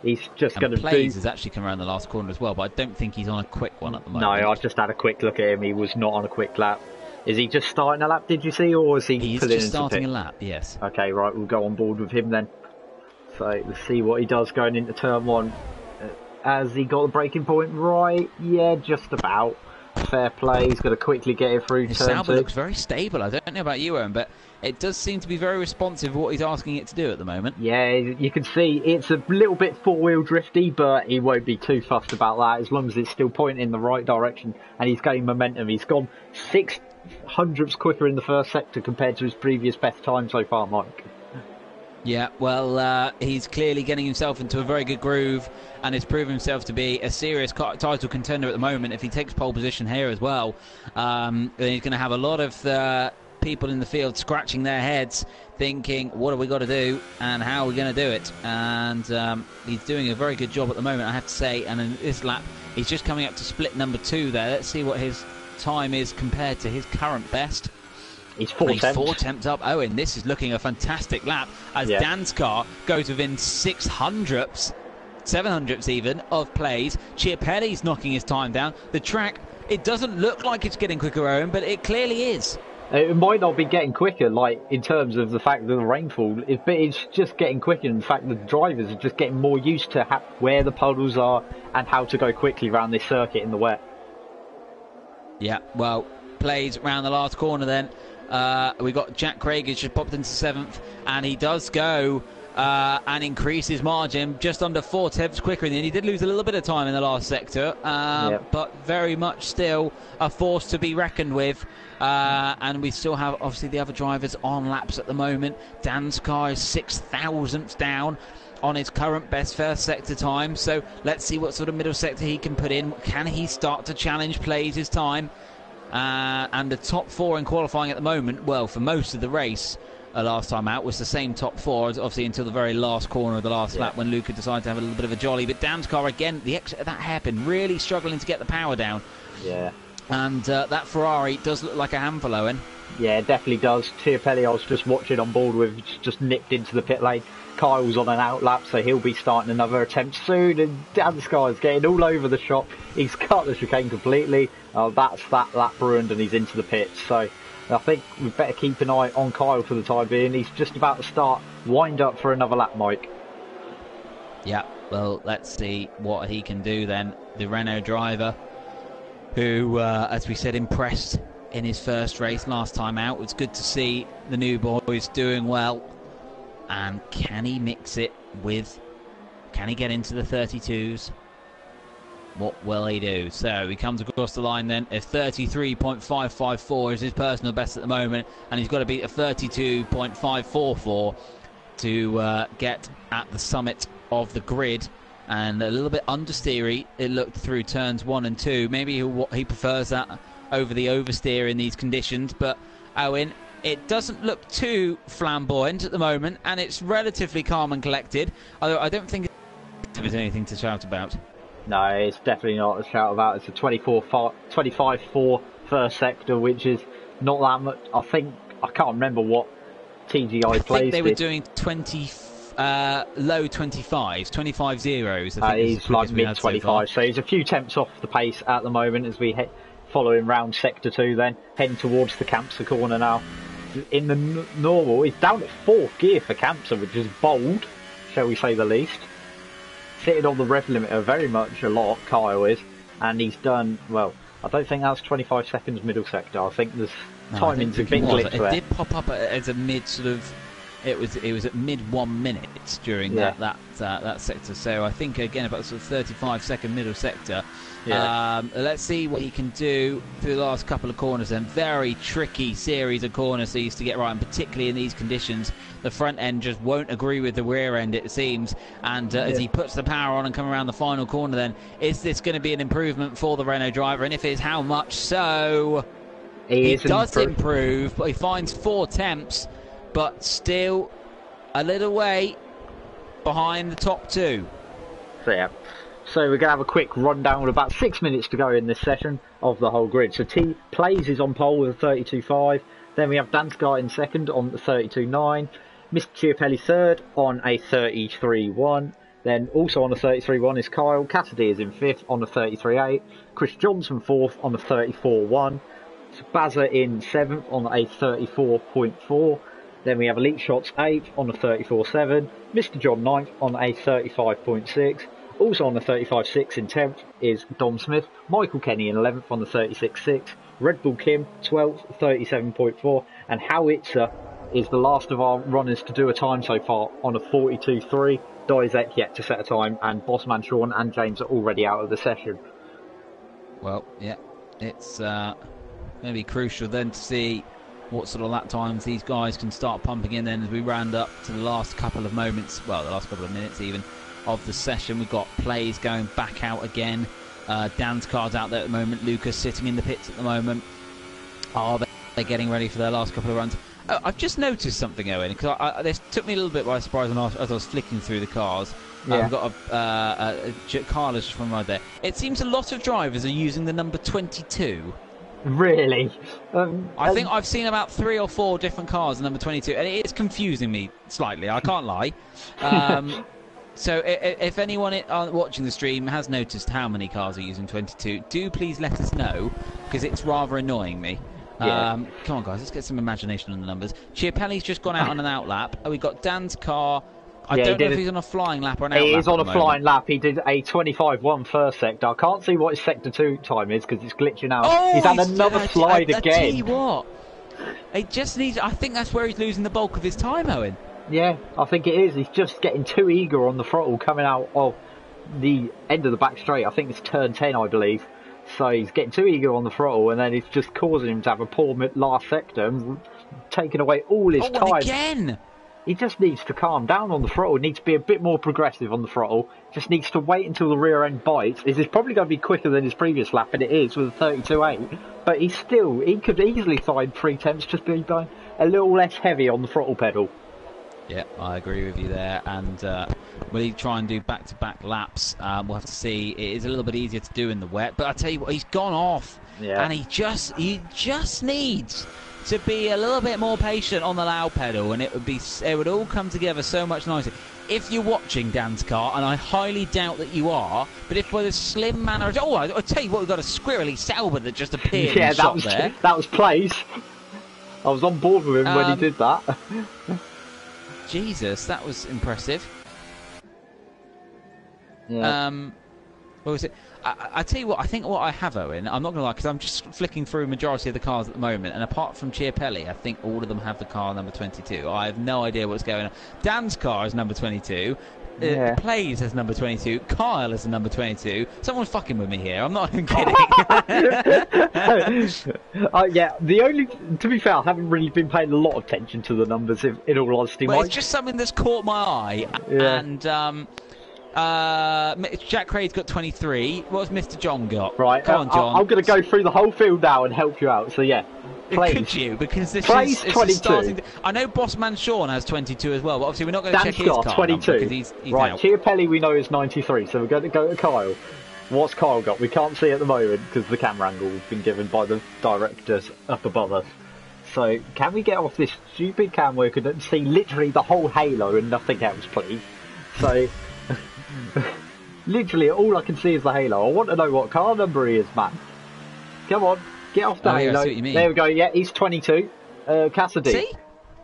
He's just going to Plays has actually come around the last corner as well, but I don't think he's on a quick one at the moment. No, I just had a quick look at him. He was not on a quick lap. Is he just starting a lap, did you see, or is he He's pulling just into starting pit? a lap, yes. Okay, right, we'll go on board with him then. So let's see what he does going into turn 1. Has he got the braking point right? Yeah, just about. Fair play. He's going to quickly get it through His turn 2. Sauber looks very stable. I don't know about you, Owen, but it does seem to be very responsive to what he's asking it to do at the moment. Yeah, you can see it's a little bit four-wheel drifty, but he won't be too fussed about that as long as it's still pointing in the right direction and he's gaining momentum. He's gone 0.06 quicker in the first sector compared to his previous best time so far, Mike. Yeah, well, he's clearly getting himself into a very good groove and has proven himself to be a serious title contender at the moment. If he takes pole position here as well, then he's going to have a lot of people in the field scratching their heads, thinking, what have we got to do and how are we going to do it? And he's doing a very good job at the moment, I have to say. And in this lap, he's just coming up to split number 2 there. Let's see what his time is compared to his current best. He's 4 temps up. Owen, this is looking a fantastic lap as Dan's car goes within 600ths, 700ths even, of plays. Chiapelli's knocking his time down. The track, it doesn't look like it's getting quicker, Owen, but it clearly is. It might not be getting quicker, like, in terms of the fact that the rainfall, but it's just getting quicker in the fact that the drivers are just getting more used to where the puddles are and how to go quickly around this circuit in the wet. Yeah, well, plays around the last corner then. We got Jack Craig who's just popped into 7th, and he does go and increase his margin just under 4 tenths quicker in the end. He did lose a little bit of time in the last sector, but very much still a force to be reckoned with. And we still have, obviously, the other drivers on laps at the moment. Dan's car is 6 thousandths down on his current best first sector time. So let's see what sort of middle sector he can put in. Can he start to challenge Plays' time? And the top 4 in qualifying at the moment, well, for most of the race last time out, was the same top 4, obviously, until the very last corner of the last lap when Luca decided to have a little bit of a jolly. But Dan's car, again, the exit of that hairpin, really struggling to get the power down. Yeah. And that Ferrari does look like a handful, Owen. Yeah, it definitely does. Chiapelli, I was just watching on board with, just nipped into the pit lane. Kyle's on an outlap, so he'll be starting another attempt soon. And Dan's car is getting all over the shop. He's cut the chicane completely. That's that lap ruined, and he's into the pits. So I think we better keep an eye on Kyle for the time being. He's just about to start wind up for another lap, Mike. Yeah, well, let's see what he can do then. The Renault driver, who, as we said, impressed in his first race last time out. It's good to see the new boys doing well. And can he mix it with... Can he get into the 32s? What will he do? So he comes across the line then. A 33.554 is his personal best at the moment. And he's got to beat a 32.544 to get at the summit of the grid. And a little bit understeery, it looked through turns 1 and 2. Maybe he prefers that over the oversteer in these conditions. But Owen, it doesn't look too flamboyant at the moment, and it's relatively calm and collected. Although I don't think there's anything to shout about. No, it's definitely not a shout about. It's a 25-4 first sector, which is not that much. I can't remember what TGI plays. I think they were doing 20. Low 25s, 25 zeros. I think he's like mid 25, so he's a few tenths off the pace at the moment as we follow him round sector 2, then heading towards the Campsa corner now. In the normal, he's down at 4th gear for Campsa, which is bold, shall we say the least. Sitting on the rev limiter very much a lot, Kyle is, and he's done, well, I don't think that's 25 seconds middle sector. I think there's timing's a bit glitch there. It did pop up as a mid sort of. It was at mid 1 minute during that sector. So I think again about sort of 35-second middle sector. Yeah. Let's see what he can do through the last couple of corners. And very tricky series of corners he used to get right, and particularly in these conditions, the front end just won't agree with the rear end, it seems. And as he puts the power on and come around the final corner, then is this going to be an improvement for the Renault driver? And if it is, how much so? He does improve, but he finds 4 temps. But still a little way behind the top 2. So we're going to have a quick rundown with about 6 minutes to go in this session of the whole grid. So T Plays is on pole with a 32.5. Then we have Danskar in second on the 32.9. Mr. Chiapelli third on a 33.1. Then also on the 33.1 is Kyle. Cassidy is in fifth on the 33.8. Chris Johnson fourth on the 34.1. Bazza in seventh on a 34.4. Then we have Elite Shots 8th on the 34.7, Mr. John 9th on a 35.6. Also on the 35.6 in 10th is Dom Smith, Michael Kenny in 11th on the 36.6, Red Bull Kim 12th, 37.4, and Howitzer is the last of our runners to do a time so far on a 42.3. Dizek yet to set a time, and Bossman Sean and James are already out of the session. Well, yeah, it's going to be crucial then to see what sort of lap times these guys can start pumping in then as we round up to the last couple of moments, well, the last couple of minutes even, of the session. We've got Plays going back out again. Dan's car's out there at the moment. Lucas sitting in the pits at the moment. Are they're getting ready for their last couple of runs. I've just noticed something, Owen, because this took me a little bit by surprise as I was flicking through the cars. Yeah. We've got Carlos from right there. It seems a lot of drivers are using the number 22. Really? I think I've seen about 3 or 4 different cars in number 22, and it is confusing me slightly, I can't lie. So if anyone watching the stream has noticed how many cars are using 22, do please let us know, because it's rather annoying me. Yeah. Come on, guys, let's get some imagination on the numbers. Chiapelli's just gone out on an out lap. We got Dan's car. I don't know if he's on a flying lap or an out lap. He is on a flying lap. He did a 25-1 first sector. I can't see what his sector 2 time is because it's glitching out. Oh, he's had another slide again. I tell you what. He just needs. I think that's where he's losing the bulk of his time, Owen. Yeah, I think it is. He's just getting too eager on the throttle coming out of the end of the back straight. I think it's turn 10, I believe. So he's getting too eager on the throttle, and then it's just causing him to have a poor last sector and taking away all his time. Again! He just needs to calm down on the throttle. He needs to be a bit more progressive on the throttle. Just needs to wait until the rear end bites. This is probably going to be quicker than his previous lap, and it is with a 32.8. But he could easily find 3 tenths just by going a little less heavy on the throttle pedal. Yeah, I agree with you there. And will he try and do back-to-back laps? We'll have to see. It is a little bit easier to do in the wet. But I tell you what, he's gone off, and he just needs to be a little bit more patient on the loud pedal, and it would all come together so much nicer. If you're watching Dan's car, and I highly doubt that you are, but if by the slim manner, I'll tell you what, we've got a squirrely Sauber that just appeared. Yeah, there. That was plays. I was on board with him when he did that. Jesus, that was impressive. Yeah. What was it? I tell you what, I think what I have, Owen, I'm not going to lie, because I'm just flicking through a majority of the cars at the moment, and apart from Chiapelli, I think all of them have the car number 22. I have no idea what's going on. Dan's car is number 22. Plays has number 22. Kyle is number 22. Someone's fucking with me here. I'm not even kidding. Yeah, to be fair, I haven't really been paying a lot of attention to the numbers, in all honesty. Well, it's just something that's caught my eye, and Jack Craig's got 23. What's Mr. John got? Right, come on, John. I'm going to go through the whole field now and help you out. So yeah, could you? Because this Plays is 22. starting. I know Bossman Sean has 22 as well, but obviously we're not going to check his car 22. Because he's right, out. Chiapelli we know is 93, so we're going to go to Kyle. What's Kyle got? We can't see at the moment because the camera angle has been given by the directors up above us. So can we get off this stupid cam where we can see literally the whole halo and nothing else, please? So. Literally, all I can see is the halo. I want to know what car number he is, man. Come on, get off the halo. I see what you mean. There we go. Yeah, he's 22. Cassidy. See?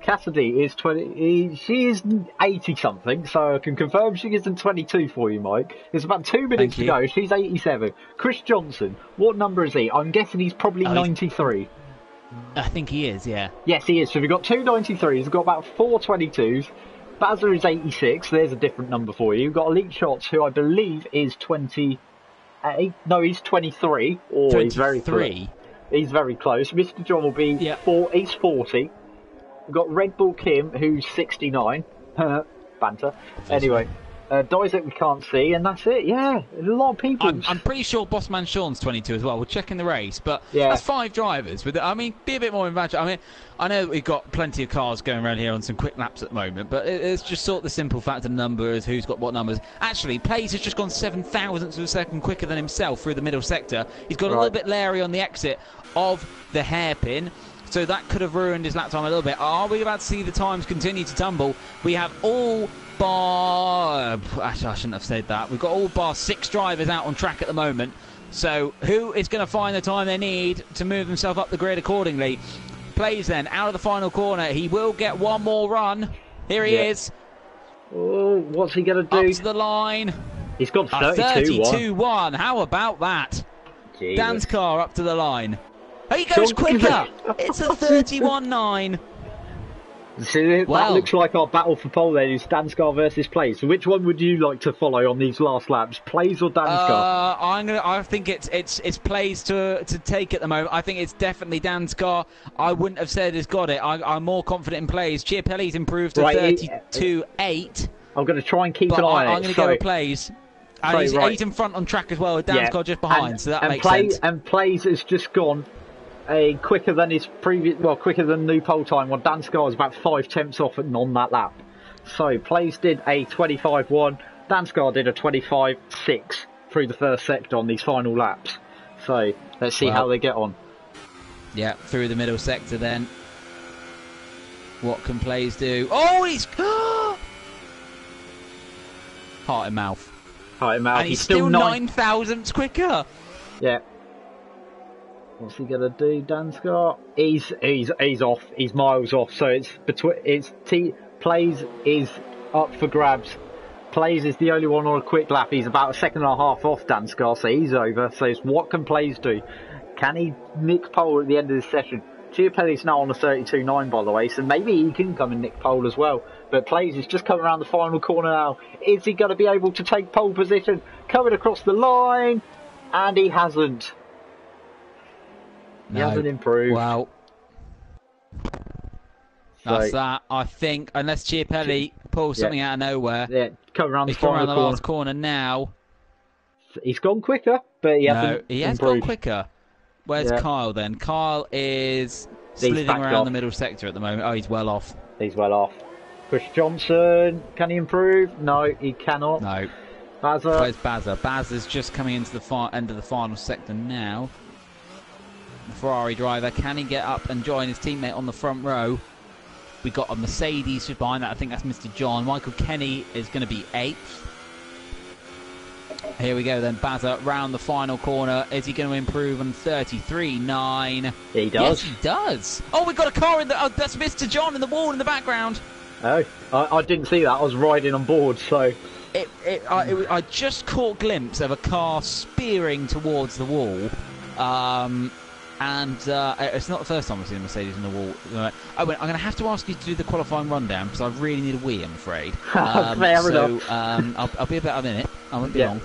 Cassidy is 20. She is 80 something, so I can confirm she isn't 22 for you, Mike. It's about 2 minutes to go. She's 87. Chris Johnson. What number is he? I'm guessing he's probably 93. I think he is. Yeah. Yes, he is. So we've got 2 93s. We've got about 4 22s. Bazza is 86, there's a different number for you. You've got Elite Shots, who I believe is 28. No, he's 23. Or 23. He's very close. He's very close. Mr. John will be he's 40. We've got Red Bull Kim, who's 69. Banter. Anyway, Dizek we can't see, and that's it. Yeah, a lot of people. I'm pretty sure Bossman Sean's 22 as well. We're checking the race, but yeah. That's 5 drivers. Be a bit more imaginative. I mean, I know we've got plenty of cars going around here on some quick laps at the moment, but it's just sort of the simple fact of numbers, who's got what numbers. Actually, Plays has just gone 7 thousandths of a second quicker than himself through the middle sector. He's got a little bit leery on the exit of the hairpin. So that could have ruined his lap time a little bit. Are we about to see the times continue to tumble? We have all bar... Actually, I shouldn't have said that. We've got all bar 6 drivers out on track at the moment. So who is going to find the time they need to move themselves up the grid accordingly? Plays then, out of the final corner. He will get one more run. Here he is. Oh, what's he going to do? Up to the line. He's got 32-1. How about that? Jesus. Dan's car up to the line. He goes quicker. It's a 31.9. See, that looks like our battle for pole then is Danskar versus Plays. So which one would you like to follow on these last laps? Plays or Danskar? I think it's Plays to take at the moment. I think it's definitely Danskar. I wouldn't have said he's got it. I'm more confident in Plays. Chiapelli's improved to 32.8. I'm going to try and keep an eye on it. I'm going to go with Plays. And he's in front on track as well, with Danskar just behind, so that makes sense. And Plays has just gone quicker than his previous, quicker than new pole time. Well, Dan Scar was about 5 tenths off on that lap. So Plays did a 25.1. Dan Scar did a 25.6 through the first sector on these final laps. So let's see how they get on. Yeah, through the middle sector then. What can Plays do? Oh, he's heart in mouth. Heart in mouth. And he's still 9 thousandths quicker. Yeah. What's he gonna do, Dan Scott? He's off. He's miles off. So Plays is up for grabs. Plays is the only one on a quick lap. He's about a second and a half off Dan Scott, so he's over. So it's what can Plays do? Can he nick pole at the end of this session? Chiapelli's now on a 32.9, by the way, so maybe he can come and nick pole as well. But Plays is just coming around the final corner now. Is he going to be able to take pole position? Coming across the line, and he hasn't. He hasn't improved. Well, that's that. I think, unless Chiapelli pulls something out of nowhere. Yeah, coming around the final corner. He's coming around the last corner now. He's gone quicker, but he hasn't he has improved. gone quicker. Where's Kyle then? Kyle is slithering around the middle sector at the moment. Oh, he's well off. He's well off. Chris Johnson, can he improve? No, he cannot. No. Bazza. Where's Bazza? Bazza's just coming into the end of the final sector now. The Ferrari driver, can he get up and join his teammate on the front row? We got a Mercedes just behind that. I think that's Mr. John. Michael Kenny is going to be 8th. Here we go then, Bazza round the final corner. Is he going to improve on 33.9? He does. Yes, he does. Oh, we've got a car in the... Oh, that's Mr. John in the wall in the background. Oh, I didn't see that. I was riding on board, so... I just caught a glimpse of a car spearing towards the wall. And it's not the first time I've seen a Mercedes in the wall. I'm going to have to ask you to do the qualifying rundown because I really need a wee, I'm afraid. Fair enough. I'll be about a minute. I won't be long.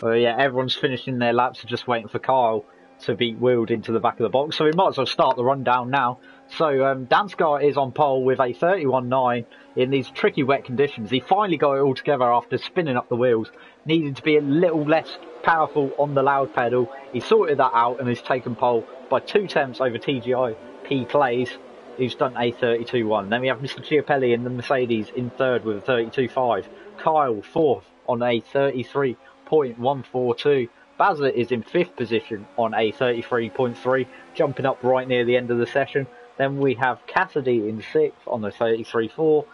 Well, yeah, everyone's finishing their laps and just waiting for Kyle to be wheeled into the back of the box. So we might as well start the rundown now. So Dan Scott is on pole with a 31.9 in these tricky wet conditions. He finally got it all together after spinning up the wheels. Needed to be a little less powerful on the loud pedal. He sorted that out and has taken pole by 2 tenths over TGI P Plays, who's done a 32.1. Then we have Mr. Chiapelli in the Mercedes in 3rd with a 32.5. Kyle 4th on a 33.142. Bazza is in 5th position on a 33.3, jumping up right near the end of the session. Then we have Cassidy in 6th on a 33.4.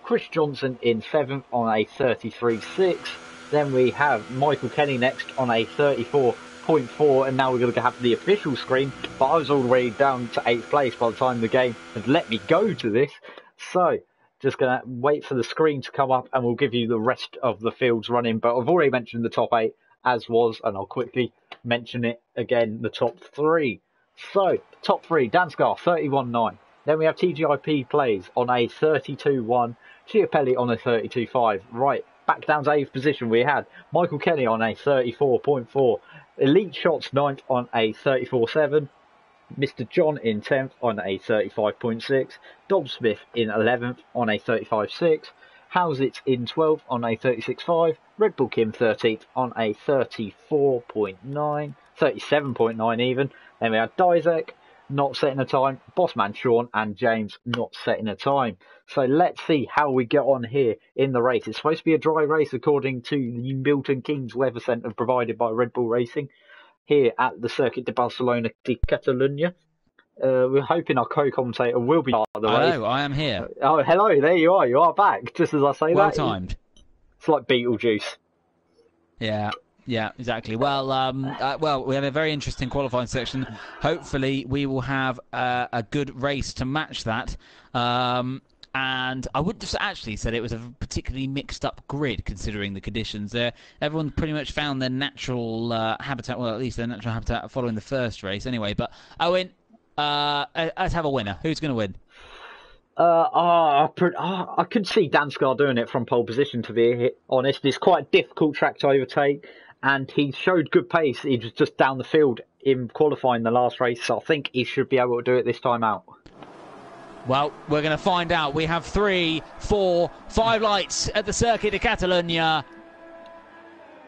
Chris Johnson in 7th on a 33.6. Then we have Michael Kenny next on a 34.4, and now we're going to have the official screen, but I was already down to 8th place by the time the game had let me go to this. So, just going to wait for the screen to come up and we'll give you the rest of the fields running. But I've already mentioned the top 8 as was, and I'll quickly mention it again, the top 3. So, top 3, Dan Scar, 31.9. Then we have TGIP Plays on a 32.1, Chiapelli on a 32.5. Right, back down to 8th position, we had Michael Kenny on a 34.4, Elite Shots 9th on a 34.7, Mr. John in 10th on a 35.6, Dob Smith in 11th on a 35.6, Housitz in 12th on a 36.5, Red Bull Kim 13th on a 34.9, 37.9 even. Then we had Dizek not setting a time, Bossman Sean and James not setting a time. So let's see how we get on here in the race. It's supposed to be a dry race according to the Milton Keynes Weather Centre provided by Red Bull Racing here at the Circuit de Barcelona de Catalunya. We're hoping our co-commentator will be part of the race. Hello, I am here. Oh, hello, there you are. You are back, just as I say well that. Well timed. It's like Beetlejuice. Yeah, exactly. Well, we have a very interesting qualifying section. Hopefully, we will have a good race to match that. And I would have actually said it was a particularly mixed-up grid, considering the conditions there. Everyone pretty much found their natural habitat, well, at least their natural habitat following the first race anyway. But, Owen, let's have a winner. Who's going to win? I could see Dan Scar doing it from pole position, to be honest. It's quite a difficult track to overtake, and he showed good pace. He was just down the field in qualifying the last race, so I think he should be able to do it this time out. Well, we're going to find out. We have 3, 4, 5 lights at the Circuit de Catalunya.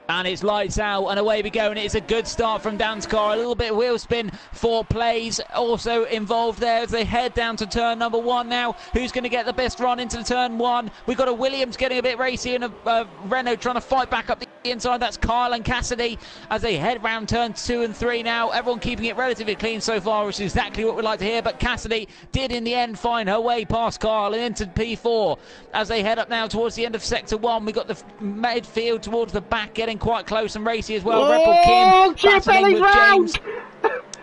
And it's lights out and away we go, and it's a good start from Dan's car. A little bit of wheel spin for Plays also involved there as they head down to turn number 1 now. Who's going to get the best run into the turn 1? We've got a Williams getting a bit racy and a Renault trying to fight back up the inside. That's Kyle and Cassidy as they head round turns 2 and 3 now. Everyone keeping it relatively clean so far, which is exactly what we'd like to hear. But Cassidy did in the end find her way past Kyle and into P4 as they head up now towards the end of sector 1. We've got the midfield towards the back getting quite close and racy as well. Red Bull Kim battling with James.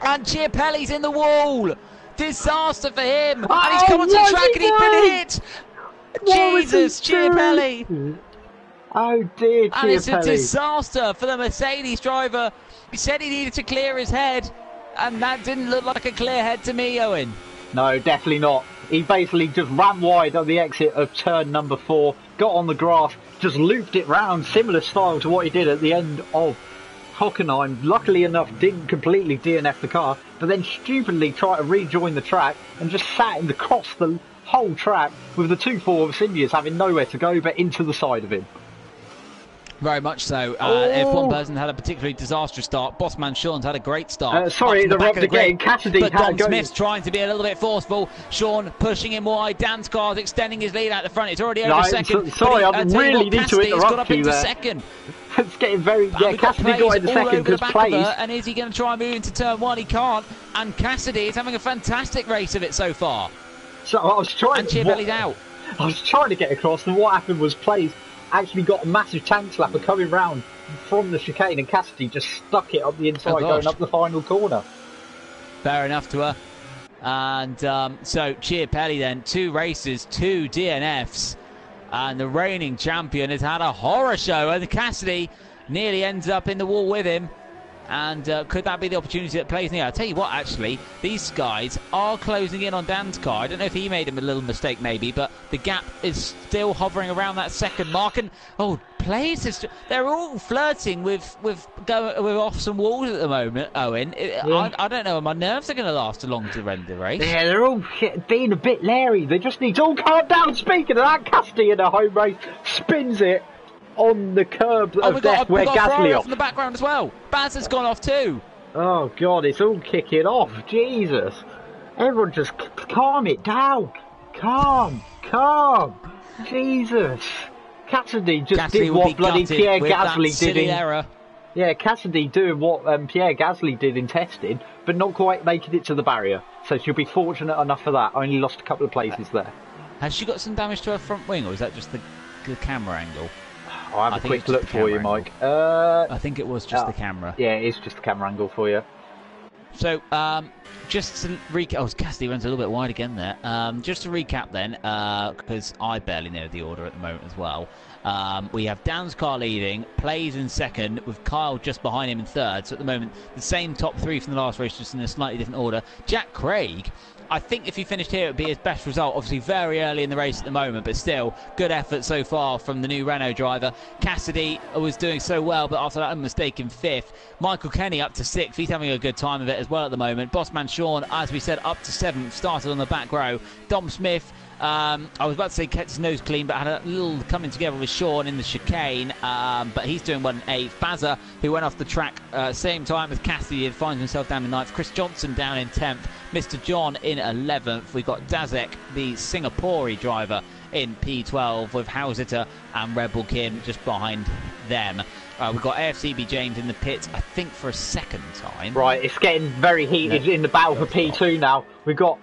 And Chiapelli's in the wall. Disaster for him. And he's come onto the track and he's been hit. Jesus, Chiapelli. Oh dear, Chiapelli. And it's a disaster for the Mercedes driver. He said he needed to clear his head, and that didn't look like a clear head to me, Owen. No, definitely not. He basically just ran wide at the exit of turn number 4, got on the grass, just looped it round, similar style to what he did at the end of Hockenheim. Luckily enough, didn't completely DNF the car, but then stupidly tried to rejoin the track and just sat in across the whole track with the 2 Force Indians having nowhere to go but into the side of him. Very much so. If one person had a particularly disastrous start, Bossman Sean's had a great start. Sorry, the robbed again. Cassidy but had Dom to go. Smith's trying to be a little bit forceful. Sean pushing him wide. Dan's car's extending his lead out the front. It's already over second. Sorry, I really need to interrupt you there. Second. It's getting very... Yeah, Cassidy got into second because Plays... And is he going to try and move into turn 1? He can't. And Cassidy is having a fantastic race of it so far. So I was trying... And Chiapelli's out. I was trying to get across, and what happened was Plays actually got a massive tank slapper coming round from the chicane, and Cassidy just stuck it up the inside going up the final corner. Fair enough to her. And so Chiapelli then, 2 races, 2 DNFs, and the reigning champion has had a horror show, and Cassidy nearly ends up in the wall with him. And could that be the opportunity that Plays near? I'll tell you what, actually, these guys are closing in on Dan's car. I don't know if he made a little mistake maybe, but the gap is still hovering around that second mark. And Plays is... They're all flirting with off some walls at the moment, Owen. I don't know if my nerves are going to last along to the end of the race. Yeah, they're all being a bit leery. They just need to all calm down. Speaking of that, Cassidy in a home race spins it on the curb of death where Gasly off in the background as well. Baz has gone off too. Oh God, it's all kicking off. Jesus, everyone just calm it down. Calm. Jesus. Cassidy did what bloody Pierre Gasly did in error. Yeah, Cassidy doing what Pierre Gasly did in testing, but not quite making it to the barrier. So she'll be fortunate enough for that. Only lost a couple of places there. Has she got some damage to her front wing, or is that just the camera angle? I'll have a quick look for you, Mike. I think it was just the camera. Yeah, it is just the camera angle for you. So, just to recap... Oh, Cassidy runs a little bit wide again there. Just to recap then, because I barely know the order at the moment as well. We have Dan's car leading, Plays in second, with Kyle just behind him in third. So at the moment, the same top 3 from the last race, just in a slightly different order. Jack Craig... I think if he finished here, it would be his best result. Obviously, very early in the race at the moment, but still, good effort so far from the new Renault driver. Cassidy was doing so well, but after that mistake in 5th. Michael Kenny up to 6th. He's having a good time of it as well at the moment. Bossman Sean, as we said, up to 7th. Started on the back row. Dom Smith, I was about to say kept his nose clean, but had a little coming together with Sean in the chicane. But he's doing well in 8th. Bazza, who went off the track same time as Cassidy, finds himself down in 9th. Chris Johnson down in 10th. Mr. John in 11th. We've got Dazek, the Singaporean driver, in P12 with Hausiter and Red Bull Kim just behind them. We've got AFCB James in the pits, I think, for a second time. Right, it's getting very heated in the battle for P2 now. We've got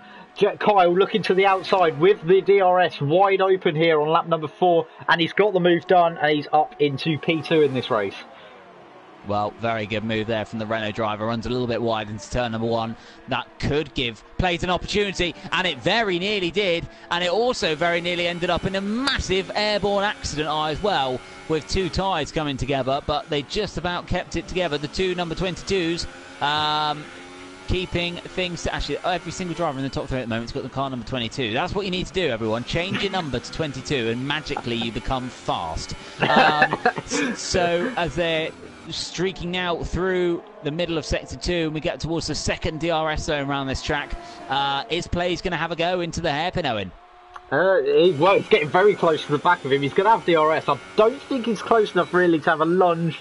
Kyle looking to the outside with the DRS wide open here on lap number 4, and he's got the move done, and he's up into P2 in this race. Well, very good move there from the Renault driver. Runs a little bit wide into turn number 1. That could give Plays an opportunity, and it very nearly did. And it also very nearly ended up in a massive airborne accident as well, with 2 tyres coming together. But they just about kept it together. The 2 number 22s keeping things to... Actually, every single driver in the top 3 at the moment has got the car number 22. That's what you need to do, everyone. Change your number to 22, and magically you become fast. So as they're streaking now through the middle of sector 2 and we get towards the second DRS zone around this track, is Plays going to have a go into the hairpin, Owen? He's getting very close to the back of him. He's going to have DRS. I don't think he's close enough really to have a lunge.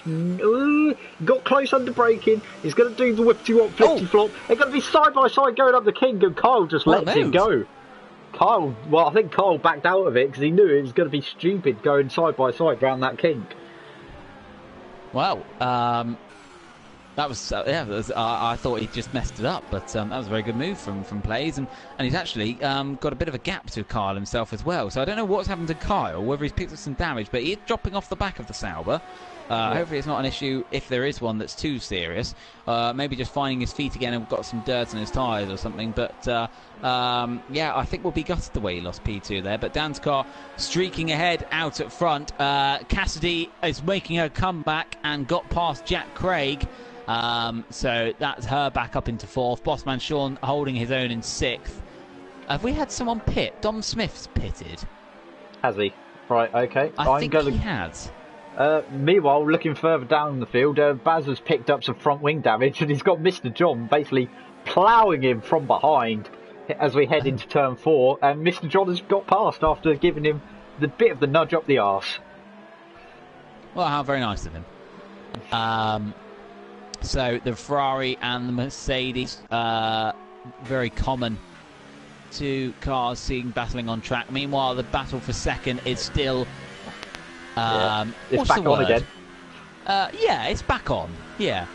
Got close under braking. He's going to do the whip-to-wop, flip-to-flop. They're going to be side by side going up the king, and Kyle just lets him go. I think Kyle backed out of it because he knew it was going to be stupid going side by side round that kink. Well, that was I thought he just messed it up, but that was a very good move from Plays, and he's actually got a bit of a gap to Kyle himself as well. So I don't know what's happened to Kyle, whether he's picked up some damage, but he's dropping off the back of the Sauber. Hopefully it's not an issue if there is one that's too serious. Maybe just finding his feet again and got some dirt on his tyres or something. But yeah, I think we'll be gutted the way he lost P2 there. But Danskar streaking ahead out at front. Cassidy is making her comeback and got past Jack Craig. So that's her back up into fourth. Bossman Sean holding his own in sixth. Have we had someone pit? Dom Smith's pitted. Has he? Right, okay. I think he has. Meanwhile, looking further down the field, Baz has picked up some front wing damage, and he's got Mr. John basically ploughing him from behind as we head into turn 4, and Mr. John has got past after giving him the bit of the nudge up the arse. Well, how very nice of him. So the Ferrari and the Mercedes, very common. Two cars seen battling on track. Meanwhile, the battle for second is still... it's back on again. Yeah, it's back on. Yeah.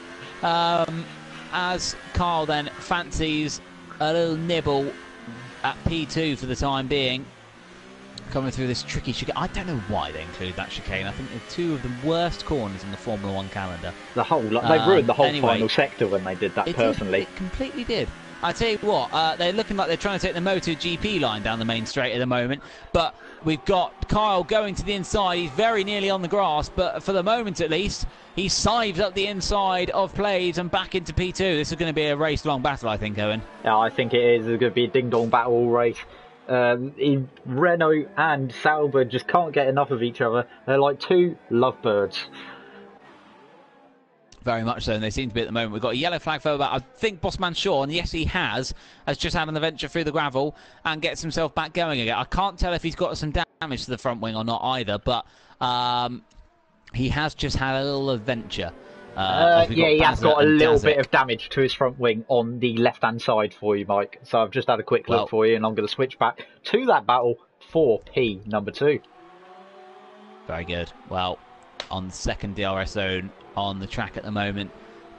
As Carl then fancies a little nibble at P2 for the time being. Coming through this tricky chicane. I don't know why they included that chicane. I think they're two of the worst corners in the Formula 1 calendar. They ruined the whole final sector when they did that, personally. It completely did. I tell you what, they're looking like they're trying to take the MotoGP line down the main straight at the moment. But we've got Kyle going to the inside. He's very nearly on the grass, but for the moment at least, he sides up the inside of Plays and back into P2. This is going to be a race-long battle, I think, Owen. Yeah, I think it is. It's going to be a ding-dong battle all race. Renault and Sauber just can't get enough of each other. They're like two lovebirds. Very much so, and they seem to be at the moment. We've got a yellow flag for that. I think Bossman Sean, yes he has just had an adventure through the gravel and gets himself back going again. I can't tell if he's got some damage to the front wing or not either, but he has just had a little adventure. He has got a little bit of damage to his front wing on the left-hand side for you, Mike. So I've just had a quick look for you, and I'm going to switch back to that battle for P number 2. Very good. Well, on the second DRS zone on the track at the moment,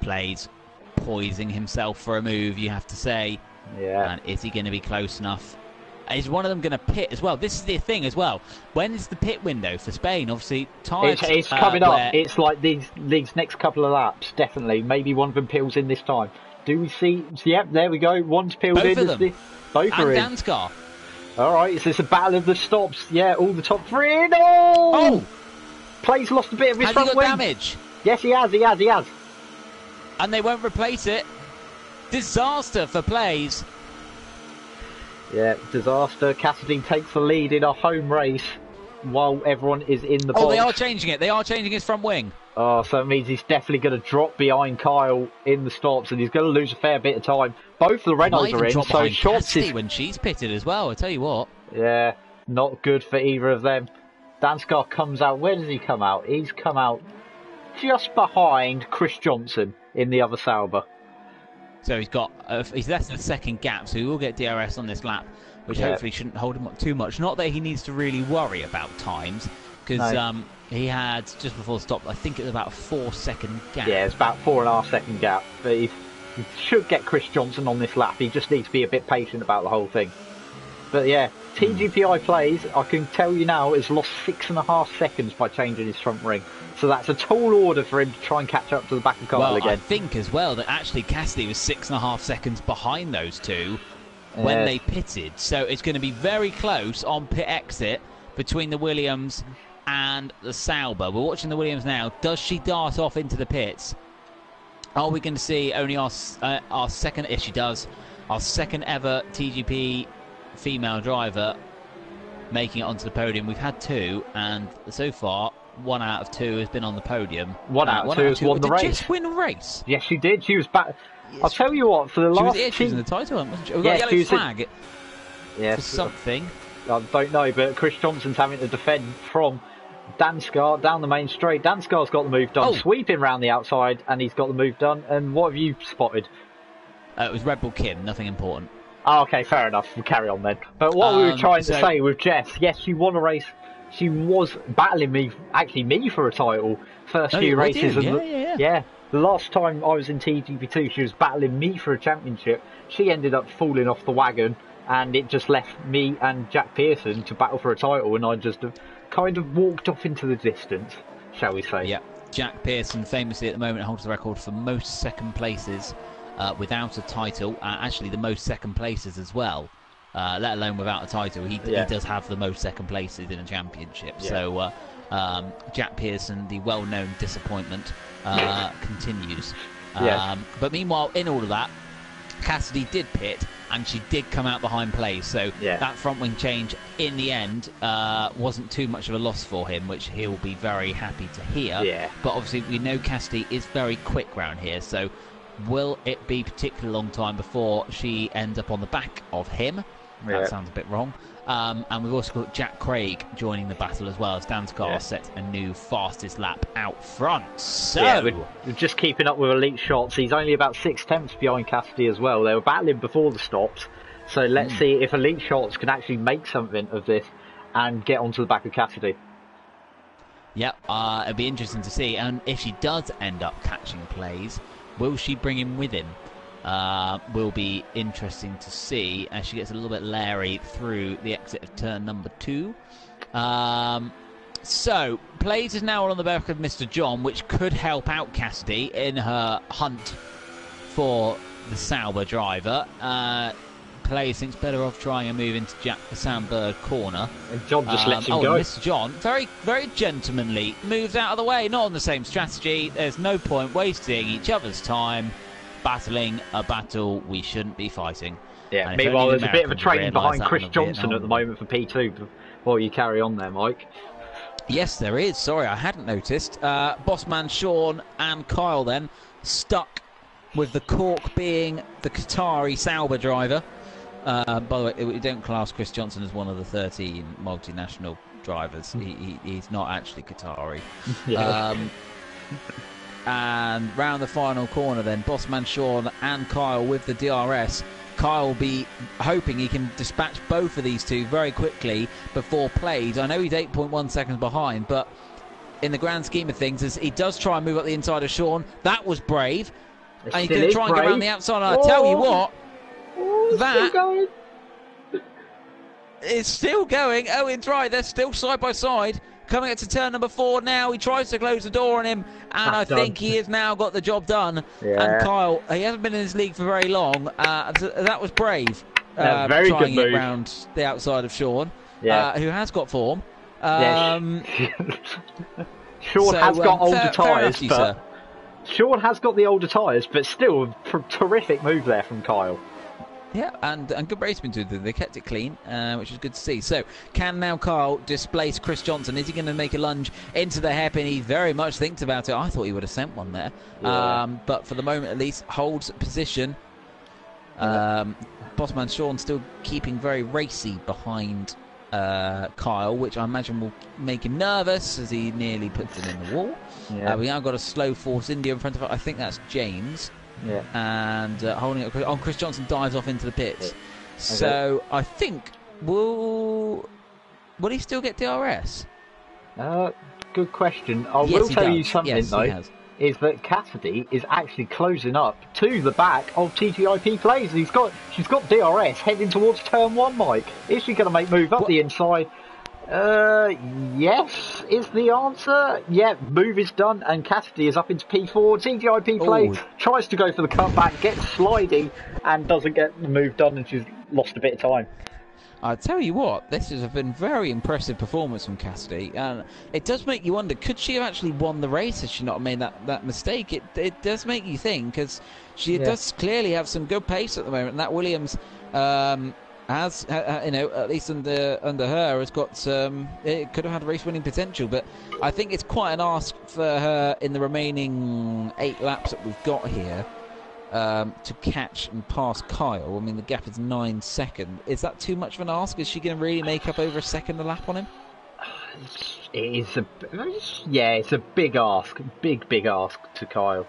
Plays poising himself for a move, you have to say. Yeah. And is he going to be close enough? Is one of them going to pit as well? This is the thing as well. When is the pit window for Spain? Obviously, tyres... It's coming up. It's like these next couple of laps, definitely. Maybe one of them peels in this time. Do we see... Yep, there we go. One's peeled both in. Of them. Both are in. And Danskar. All right, so it's a battle of the stops. Yeah, all the top three. No! Oh! Plays lost a bit of his front wing. Has he got damage? Yes, he has. And they won't replace it. Disaster for Plays. Yeah, disaster. Cassidy takes the lead in a home race while everyone is in the box. Oh, they are changing it. They are changing his front wing. Oh, so it means he's definitely going to drop behind Kyle in the stops, and he's going to lose a fair bit of time. Both the Renaults are in, so Schultz is... when she's pitted as well, I tell you what. Yeah, not good for either of them. Danskar comes out. Where does he come out? He's come out just behind Chris Johnson in the other Sauber. So he's less than a second gap, so he will get DRS on this lap, which hopefully shouldn't hold him up too much. Not that he needs to really worry about times, because he had, just before the stop, I think it was about a 4-second gap. Yeah, it's about 4.5 second gap. But he should get Chris Johnson on this lap. He just needs to be a bit patient about the whole thing. But yeah, TGPI Plays, I can tell you now, has lost 6.5 seconds by changing his front ring. So that's a tall order for him to try and catch up to the back of Kyle again. I think as well that actually Cassidy was 6.5 seconds behind those two when they pitted. So it's going to be very close on pit exit between the Williams and the Sauber. We're watching the Williams now. Does she dart off into the pits? Are we going to see only our second... Yes, she does. Our second ever TGP female driver making it onto the podium. We've had 2, and so far 1 out of 2 has been on the podium. 1 out of 2 has won the race. Did she win a race? Yes, she did. She was back. Yes. I'll tell you what, for the last... She was in the title, wasn't she? We've got a yellow flag for something. I don't know, but Chris Johnson's having to defend from Danskar down the main straight. Danskar's got the move done, sweeping round the outside, and he's got the move done. And what have you spotted? It was Red Bull Kim, nothing important. Oh, okay, fair enough. We'll carry on then. But what we were trying to say with Jess, yes, she won a race. She was battling me for a title first few races. Yeah. The last time I was in TGP2, she was battling me for a championship. She ended up falling off the wagon, and it just left me and Jack Pearson to battle for a title, and I just kind of walked off into the distance, shall we say. Yeah. Jack Pearson famously at the moment holds the record for most second places without a title. Actually, the most second places as well. Let alone without a title. He does have the most second places in a championship. Yeah. So Jack Pearson, the well-known disappointment, continues. But meanwhile, in all of that, Cassidy did pit, and she did come out behind Plays. So that front wing change, in the end, wasn't too much of a loss for him, which he'll be very happy to hear. Yeah. But obviously, we know Cassidy is very quick round here, so will it be a particularly long time before she ends up on the back of him? That sounds a bit wrong. And we've also got Jack Craig joining the battle as well, as Danskar set a new fastest lap out front. So we're just keeping up with elite shots. He's only about 6 tenths behind Cassidy as well. They were battling before the stops. So let's see if elite shots can actually make something of this and get onto the back of Cassidy. Yep, it'll be interesting to see. And if she does end up catching Plays, will she bring him with him? Will be interesting to see as she gets a little bit leery through the exit of turn number 2. So, Plays is now on the back of Mr. John, which could help out Cassidy in her hunt for the Sauber driver. Plays thinks better off trying a move into the Sandberg corner. And John just lets him go. Mr. John, very, very gentlemanly, moves out of the way, not on the same strategy. There's no point wasting each other's time battling a battle we shouldn't be fighting. Yeah, meanwhile there's a bit of a train behind Chris Johnson at the moment for P2 before you carry on there, Mike. Yes, there is. Sorry, I hadn't noticed. Bossman Sean and Kyle then stuck with the cork being the Qatari Sauber driver. By the way, we don't class Chris Johnson as one of the 13 multinational drivers. He's not actually Qatari. And round the final corner then, Bossman Sean and Kyle with the DRS. Kyle will be hoping he can dispatch both of these two very quickly before Plays. I know he's 8.1 seconds behind, but in the grand scheme of things, as he does try and move up the inside of Sean, that was brave. And he's going to try and get around the outside. And I tell you what, that is still going. Owen's right, they're still side by side. Coming up to turn number 4 now. He tries to close the door on him, and I think he has now got the job done. Yeah. And Kyle, he hasn't been in this league for very long. That was brave. Very trying good move. It round the outside of Sean, who has got form. Sean has got older tyres, but Sean has got the older tyres, but still a terrific move there from Kyle. Yeah, and good racing to them. They kept it clean, which is good to see. So, can now Kyle displace Chris Johnson? Is he going to make a lunge into the hairpin? He very much thinks about it. I thought he would have sent one there. Yeah. But for the moment, at least, holds position. Bossman Sean still keeping very racy behind Kyle, which I imagine will make him nervous as he nearly puts it in the wall. Yeah. We now got a slow Force India in front of it. I think that's James. Yeah. And holding it. Chris Johnson dives off into the pits. Okay. So I think will he still get DRS? Good question. I will tell you something though. Is that Cassidy is actually closing up to the back of TGIP Plays. She's got DRS heading towards turn 1, Mike. Is she going to make move up the inside? Yes is the answer. Yeah, move is done and Cassidy is up into P4. TGIP Plays tries to go for the cutback, gets sliding and doesn't get the move done, and she's lost a bit of time. I tell you what, this has been very impressive performance from Cassidy, and it does make you wonder, could she have actually won the race had she not made that mistake? It does make you think, because she does clearly have some good pace at the moment, and that Williams has, at least under her, has got it could have had race-winning potential, but I think it's quite an ask for her in the remaining 8 laps that we've got here. to catch and pass Kyle. I mean, the gap is 9 seconds. Is that too much of an ask? Is she going to really make up over a second a lap on him? It's a big ask. Big ask to Kyle.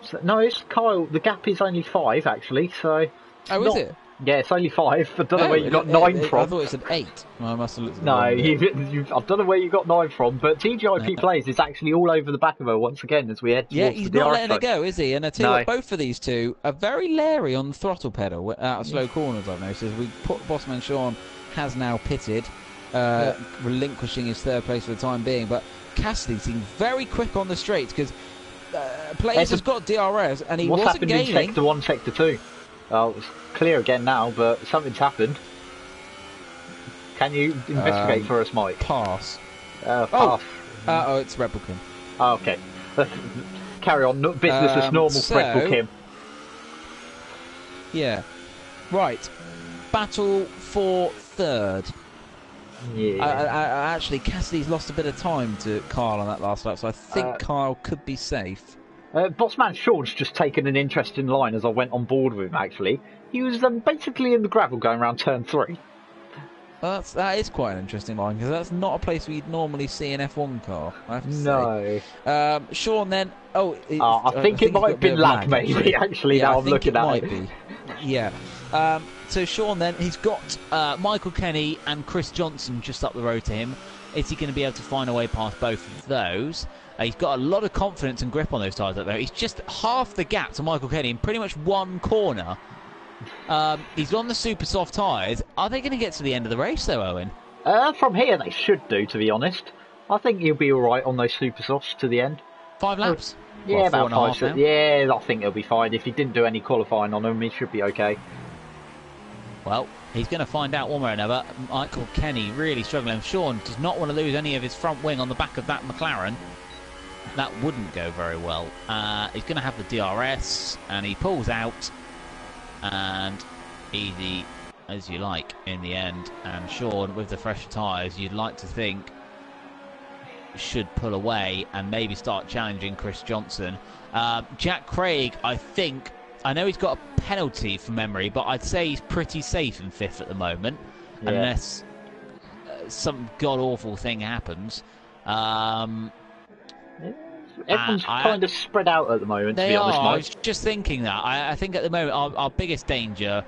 So, no, it's Kyle. The gap is only 5, actually, so... Oh, is it? Yeah, it's only 5. I don't know where you got 9 from. I thought it said 8. Well, I must have looked at No, I don't know where you got 9 from, but TGIP Plays is actually all over the back of her once again as we head towards he's the not DRS letting zone. it go, is he? And I tell you what, both of these two are very leery on the throttle pedal out of slow corners, I've noticed. Bossman Sean has now pitted, relinquishing his third place for the time being, but Cassidy seemed very quick on the straights because Plays has got DRS and he wasn't gaining. What's happened in Sector 1, Sector 2? Oh, it's clear again now, but something's happened. Can you investigate for us, Mike? Pass. Pass. Oh, it's Red Bull Kim. Oh, okay. Carry on. Business as normal, Red Bull Kim. Yeah. Right. Battle for third. Yeah. Actually, Cassidy's lost a bit of time to Kyle on that last lap, so I think Kyle could be safe. Bossman Sean's just taken an interesting line as I went on board with him, actually. He was basically in the gravel going around turn 3. That is quite an interesting line, because that's not a place where you'd normally see an F1 car, I have to say. No. Sean then... I think it might have been lag, maybe, actually, now I'm looking at it. Be. Yeah. So Sean then, he's got Michael Kenny and Chris Johnson just up the road to him. Is he going to be able to find a way past both of those? He's got a lot of confidence and grip on those tyres up there. He's just half the gap to Michael Kenny in pretty much one corner. He's on the super soft tyres. Are they going to get to the end of the race though, Owen? From here they should do, to be honest. I think he'll be alright on those super softs to the end. 5 laps? Yeah, about 5. Yeah, I think he'll be fine. If he didn't do any qualifying on him, he should be okay. Well, he's going to find out one way or another. Michael Kenny really struggling. Sean does not want to lose any of his front wing on the back of that McLaren. That wouldn't go very well. He's going to have the DRS, and he pulls out, and easy as you like in the end. And Sean, with the fresher tyres, you'd like to think should pull away and maybe start challenging Chris Johnson. Jack Craig, I know he's got a penalty from memory, but I'd say he's pretty safe in 5th at the moment, unless some god-awful thing happens. Everyone's kind of spread out at the moment, to be honest, Mike. I was just thinking that. I think at the moment our biggest danger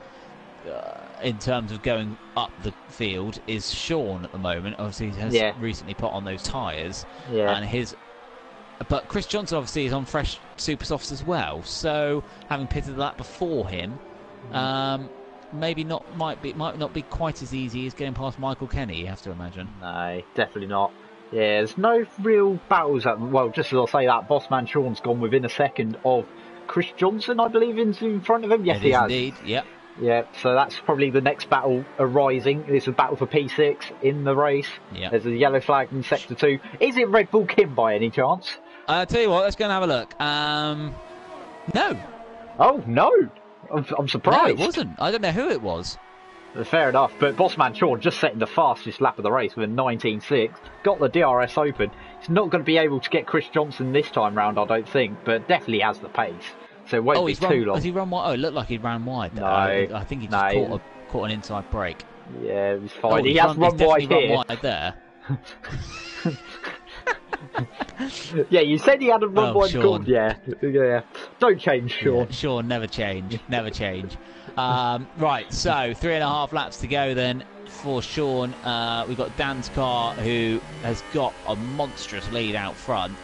in terms of going up the field is Sean at the moment. Obviously, he has recently put on those tyres. Yeah. But Chris Johnson obviously is on fresh super softs as well. So having pitted that before him, maybe might not be quite as easy as getting past Michael Kenny. You have to imagine. No, definitely not. Yeah, there's no real battles well, just as I'll say that, Bossman Sean's gone within a second of Chris Johnson, I believe, in front of him. Yes, he has. Indeed, yep. Yeah, so that's probably the next battle arising. There's a battle for P6 in the race. Yep. There's a yellow flag in Sector 2. Is it Red Bull Kim by any chance? I'll tell you what, let's go and have a look. No. Oh, no. I'm surprised. No, it wasn't. I don't know who it was. Fair enough, but Bossman Sean just setting the fastest lap of the race with a 19.6, got the DRS open. He's not going to be able to get Chris Johnson this time round, I don't think, but definitely has the pace, so it won't be too long. Has he run wide? Oh, it looked like he'd ran wide there. No, I think he just caught an inside brake. Yeah, it was fine. He has run wide here. Run wide there. Yeah, you said he hadn't run wide. Sean. Yeah. Don't change, Sean. Yeah, Sean, never change. Right, so 3.5 laps to go then for Sean. We've got Dan's car, who has got a monstrous lead out front.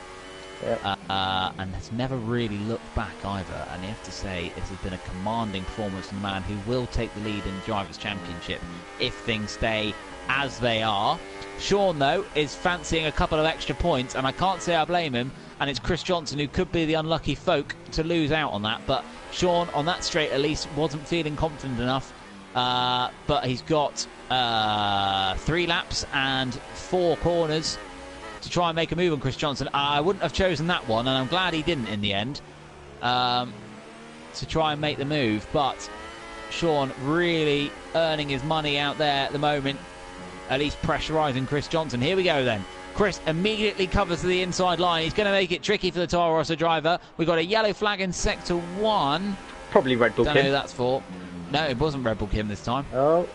Yep. And has never really looked back either. And you have to say, this has been a commanding performance from the man who will take the lead in the Drivers' Championship if things stay as they are. Sean, though, is fancying a couple of extra points, and I can't say I blame him. And it's Chris Johnson who could be the unlucky folk to lose out on that. But Sean, on that straight at least, wasn't feeling confident enough. But he's got 3 laps and 4 corners to try and make a move on Chris Johnson. I wouldn't have chosen that one, and I'm glad he didn't in the end, to try and make the move. But Sean really earning his money out there at the moment, at least pressurising Chris Johnson. Here we go then. Chris immediately covers to the inside line. He's going to make it tricky for the Toro Rosso driver. We've got a yellow flag in Sector 1. Probably Red Bull Don't know who Kim. that's for. No, it wasn't Red Bull Kim this time. Oh.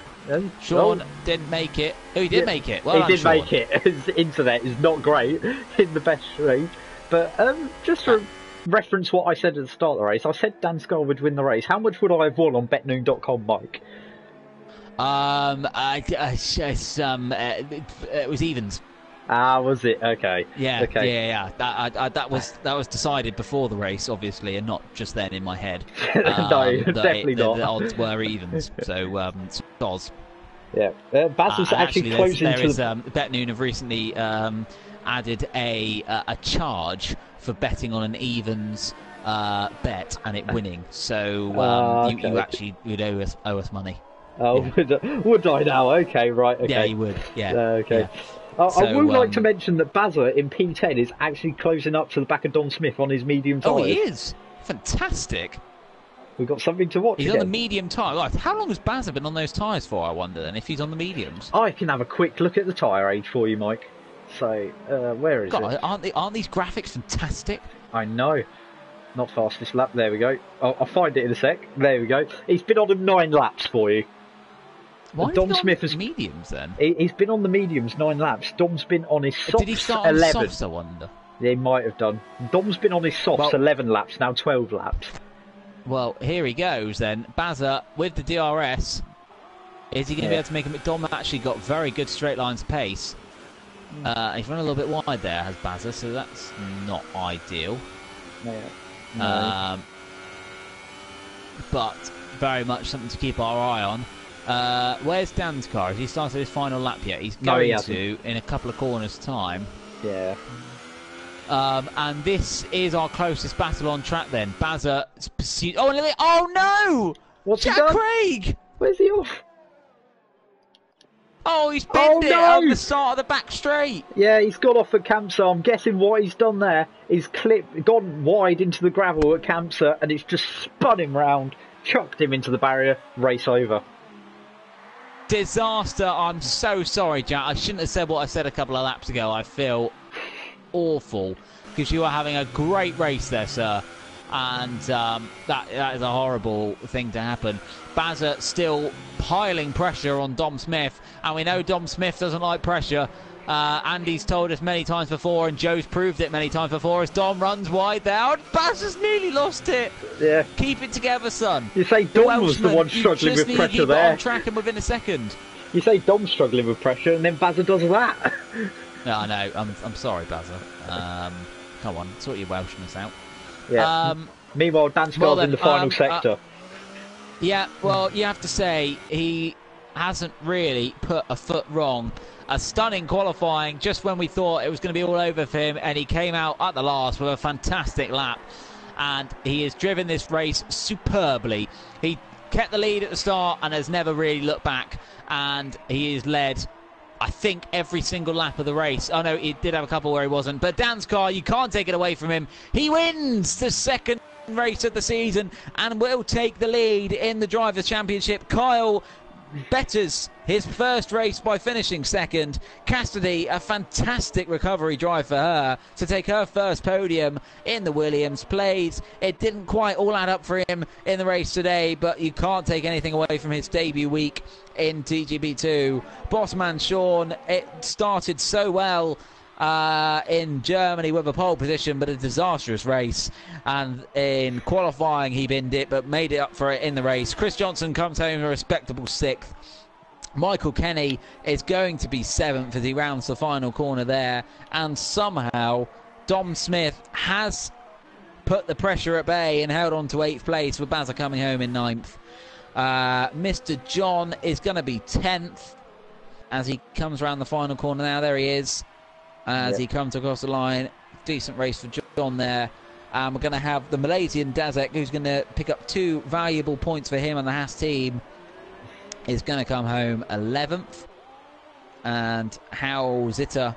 Sean didn't make it. Oh, he did make it. Well, he did Sean. make it. His internet is not great in the best way. But just to reference what I said at the start of the race, I said Dan Scarr would win the race. How much would I have won on betnoon.com, Mike? It was evens. Ah, was it? Okay. Yeah, okay. yeah. That was decided before the race, obviously, and not just then in my head. No, definitely not. The odds were evens, so odds. Yeah, Baz was actually closing to Betnoon have recently added a charge for betting on an evens bet and it winning. So okay. you actually would owe us money. Oh, Yeah. would I now? Okay, right. Okay. Yeah, you would. Yeah. Okay. Yeah. I would like to mention that Bazza in P10 is actually closing up to the back of Dom Smith on his medium tyres. Oh, he is fantastic. We've got something to watch. He's again. on the medium tyre. Right, how long has Bazza been on those tyres for, I wonder, then, if he's on the mediums? I can have a quick look at the tyre age for you, Mike. So, where is God, it? aren't these graphics fantastic? I know. Not fastest lap. There we go. I'll find it in a sec. There we go. He's been on them 9 laps for you. Why Dom is he Smith on has mediums, then? He's been on the mediums 9 laps. Dom's been on his softs Did he start on 11. softs, I wonder? Yeah, he might have done. Dom's been on his softs 11 laps, now 12 laps. Well, here he goes then. Bazza with the DRS. Is he going to be able to make him? Dom actually got very good straight lines pace. He's run a little bit wide there, has Bazza, so that's not ideal. Yeah. No. But very much something to keep our eye on. Where's Dan's car? Has he started his final lap yet? He's going to in a couple of corners' time. Yeah. And this is our closest battle on track then. Bazza pursued. Oh no! What's Jack he done? Craig! Where's he off? Oh, he's binned it no! on the start of the back straight. Yeah, he's got off at Campsar. I'm guessing what he's done there is gone wide into the gravel at Campsar, and it's just spun him round, chucked him into the barrier, race over. Disaster. I'm so sorry, Jack. I shouldn't have said what I said a couple of laps ago. I feel awful because you are having a great race there, sir. And that is a horrible thing to happen. Bazza still piling pressure on Dom Smith, and we know Dom Smith doesn't like pressure. Andy's told us many times before, and Joe's proved it many times before, as Dom runs wide there. Bazza's nearly lost it. Yeah. Keep it together, son. You say Dom was the one struggling with pressure there. On track and within a second. You say Dom's struggling with pressure, and then Bazza does that. No, I know. I'm sorry, Bazza. Come on, sort your Welshness out. Yeah. Meanwhile, Dan Scarr's in the final sector. Yeah, well, you have to say he hasn't really put a foot wrong. A stunning qualifying just when we thought it was going to be all over for him, and he came out at the last with a fantastic lap. And he has driven this race superbly. He kept the lead at the start and has never really looked back. And he has led, I think, every single lap of the race. Oh no, he did have a couple where he wasn't. But Dan's car, you can't take it away from him. He wins the second race of the season and will take the lead in the Drivers' Championship. Kyle betters his first race by finishing second. Cassidy, a fantastic recovery drive for her to take her first podium in the Williams plays. It didn't quite all add up for him in the race today, but you can't take anything away from his debut week in TGP2. Bossman Sean, it started so well in Germany with a pole position, but a disastrous race, and in qualifying he binned it but made it up for it in the race. Chris Johnson comes home a respectable 6th. Michael Kenny is going to be 7th as he rounds the final corner there, and somehow Dom Smith has put the pressure at bay and held on to 8th place, with Bazza coming home in 9th. Mr. John is going to be 10th as he comes around the final corner now. There he is. As he comes across the line. Decent race for John there. We're going to have the Malaysian Dazek, who's going to pick up 2 valuable points for him, and the Haas team is going to come home 11th. And Howell Zitter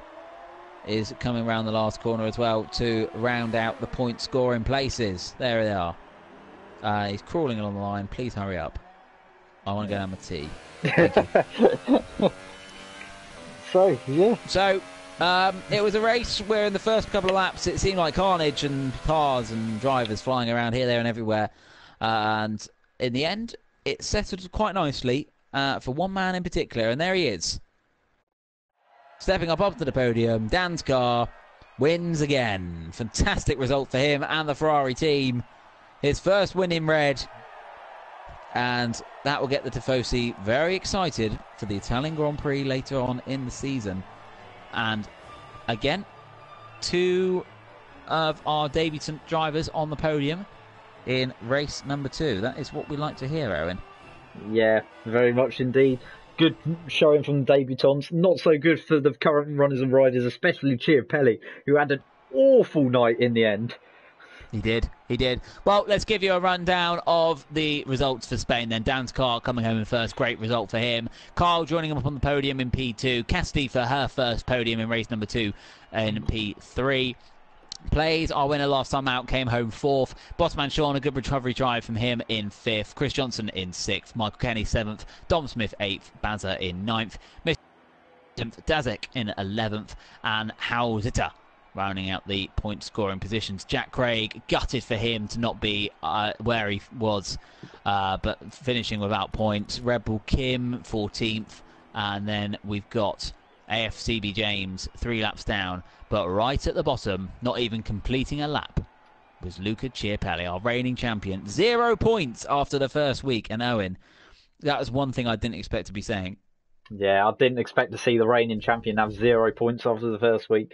is coming around the last corner as well to round out the point scoring places. There they are. He's crawling along the line. Please hurry up. I want to go have my tea. Thank you. So, yeah. So, It was a race where in the first couple of laps it seemed like carnage and cars and drivers flying around here, there and everywhere. And in the end, it settled quite nicely for one man in particular, and there he is. Stepping up onto the podium, Dan's car wins again. Fantastic result for him and the Ferrari team. His first win in red. And that will get the Tifosi very excited for the Italian Grand Prix later on in the season. And again, 2 of our debutant drivers on the podium in race number 2. That is what we like to hear, Owen. Yeah, very much indeed. Good showing from the debutants. Not so good for the current runners and riders, especially Chiapelli, who had an awful night in the end. He did. Well, let's give you a rundown of the results for Spain then. Dan's car coming home in first. Great result for him. Carl joining him up on the podium in P2. Cassidy for her first podium in race number 2 in P3. Plays, our winner last time out, came home 4th. Bossman Sean, a good recovery drive from him in 5th. Chris Johnson in 6th. Michael Kenny 7th. Dom Smith 8th. Bazza in 9th. Dazek in 11th. And Hauzita rounding out the point scoring positions. Jack Craig, gutted for him to not be where he was, but finishing without points. Red Bull Kim 14th, and then we've got AFCB James 3 laps down, but right at the bottom, not even completing a lap, was Luca Chiapelli, our reigning champion. 0 points after the first week. And Owen, that was one thing I didn't expect to be saying. Yeah, I didn't expect to see the reigning champion have 0 points after the first week.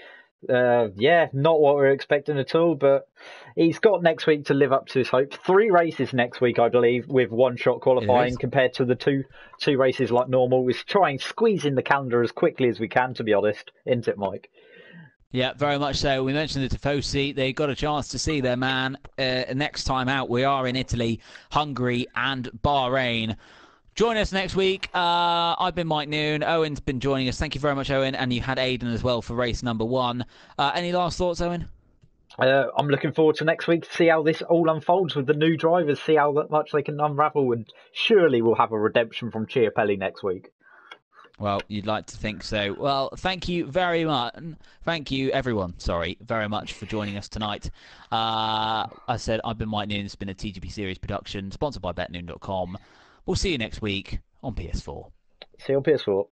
Yeah, not what we were expecting at all, but he's got next week to live up to his hope. 3 races next week, I believe, with one-shot qualifying compared to the two races like normal. We're trying to squeeze in the calendar as quickly as we can, to be honest, isn't it, Mike? Yeah, very much so. We mentioned the Tifosi. They got a chance to see their man next time out. We are in Italy, Hungary and Bahrain. Join us next week. I've been Mike Noon. Owen's been joining us. Thank you very much, Owen. And you had Aidan as well for race number 1. Any last thoughts, Owen? I'm looking forward to next week to see how this all unfolds with the new drivers, see how much they can unravel, and surely we'll have a redemption from Chiapelli next week. Well, you'd like to think so. Well, thank you very much. Thank you, everyone, very much for joining us tonight. I said I've been Mike Noon. It's been a TGP Series production, sponsored by BetNoon.com. We'll see you next week on PS4. See you on PS4.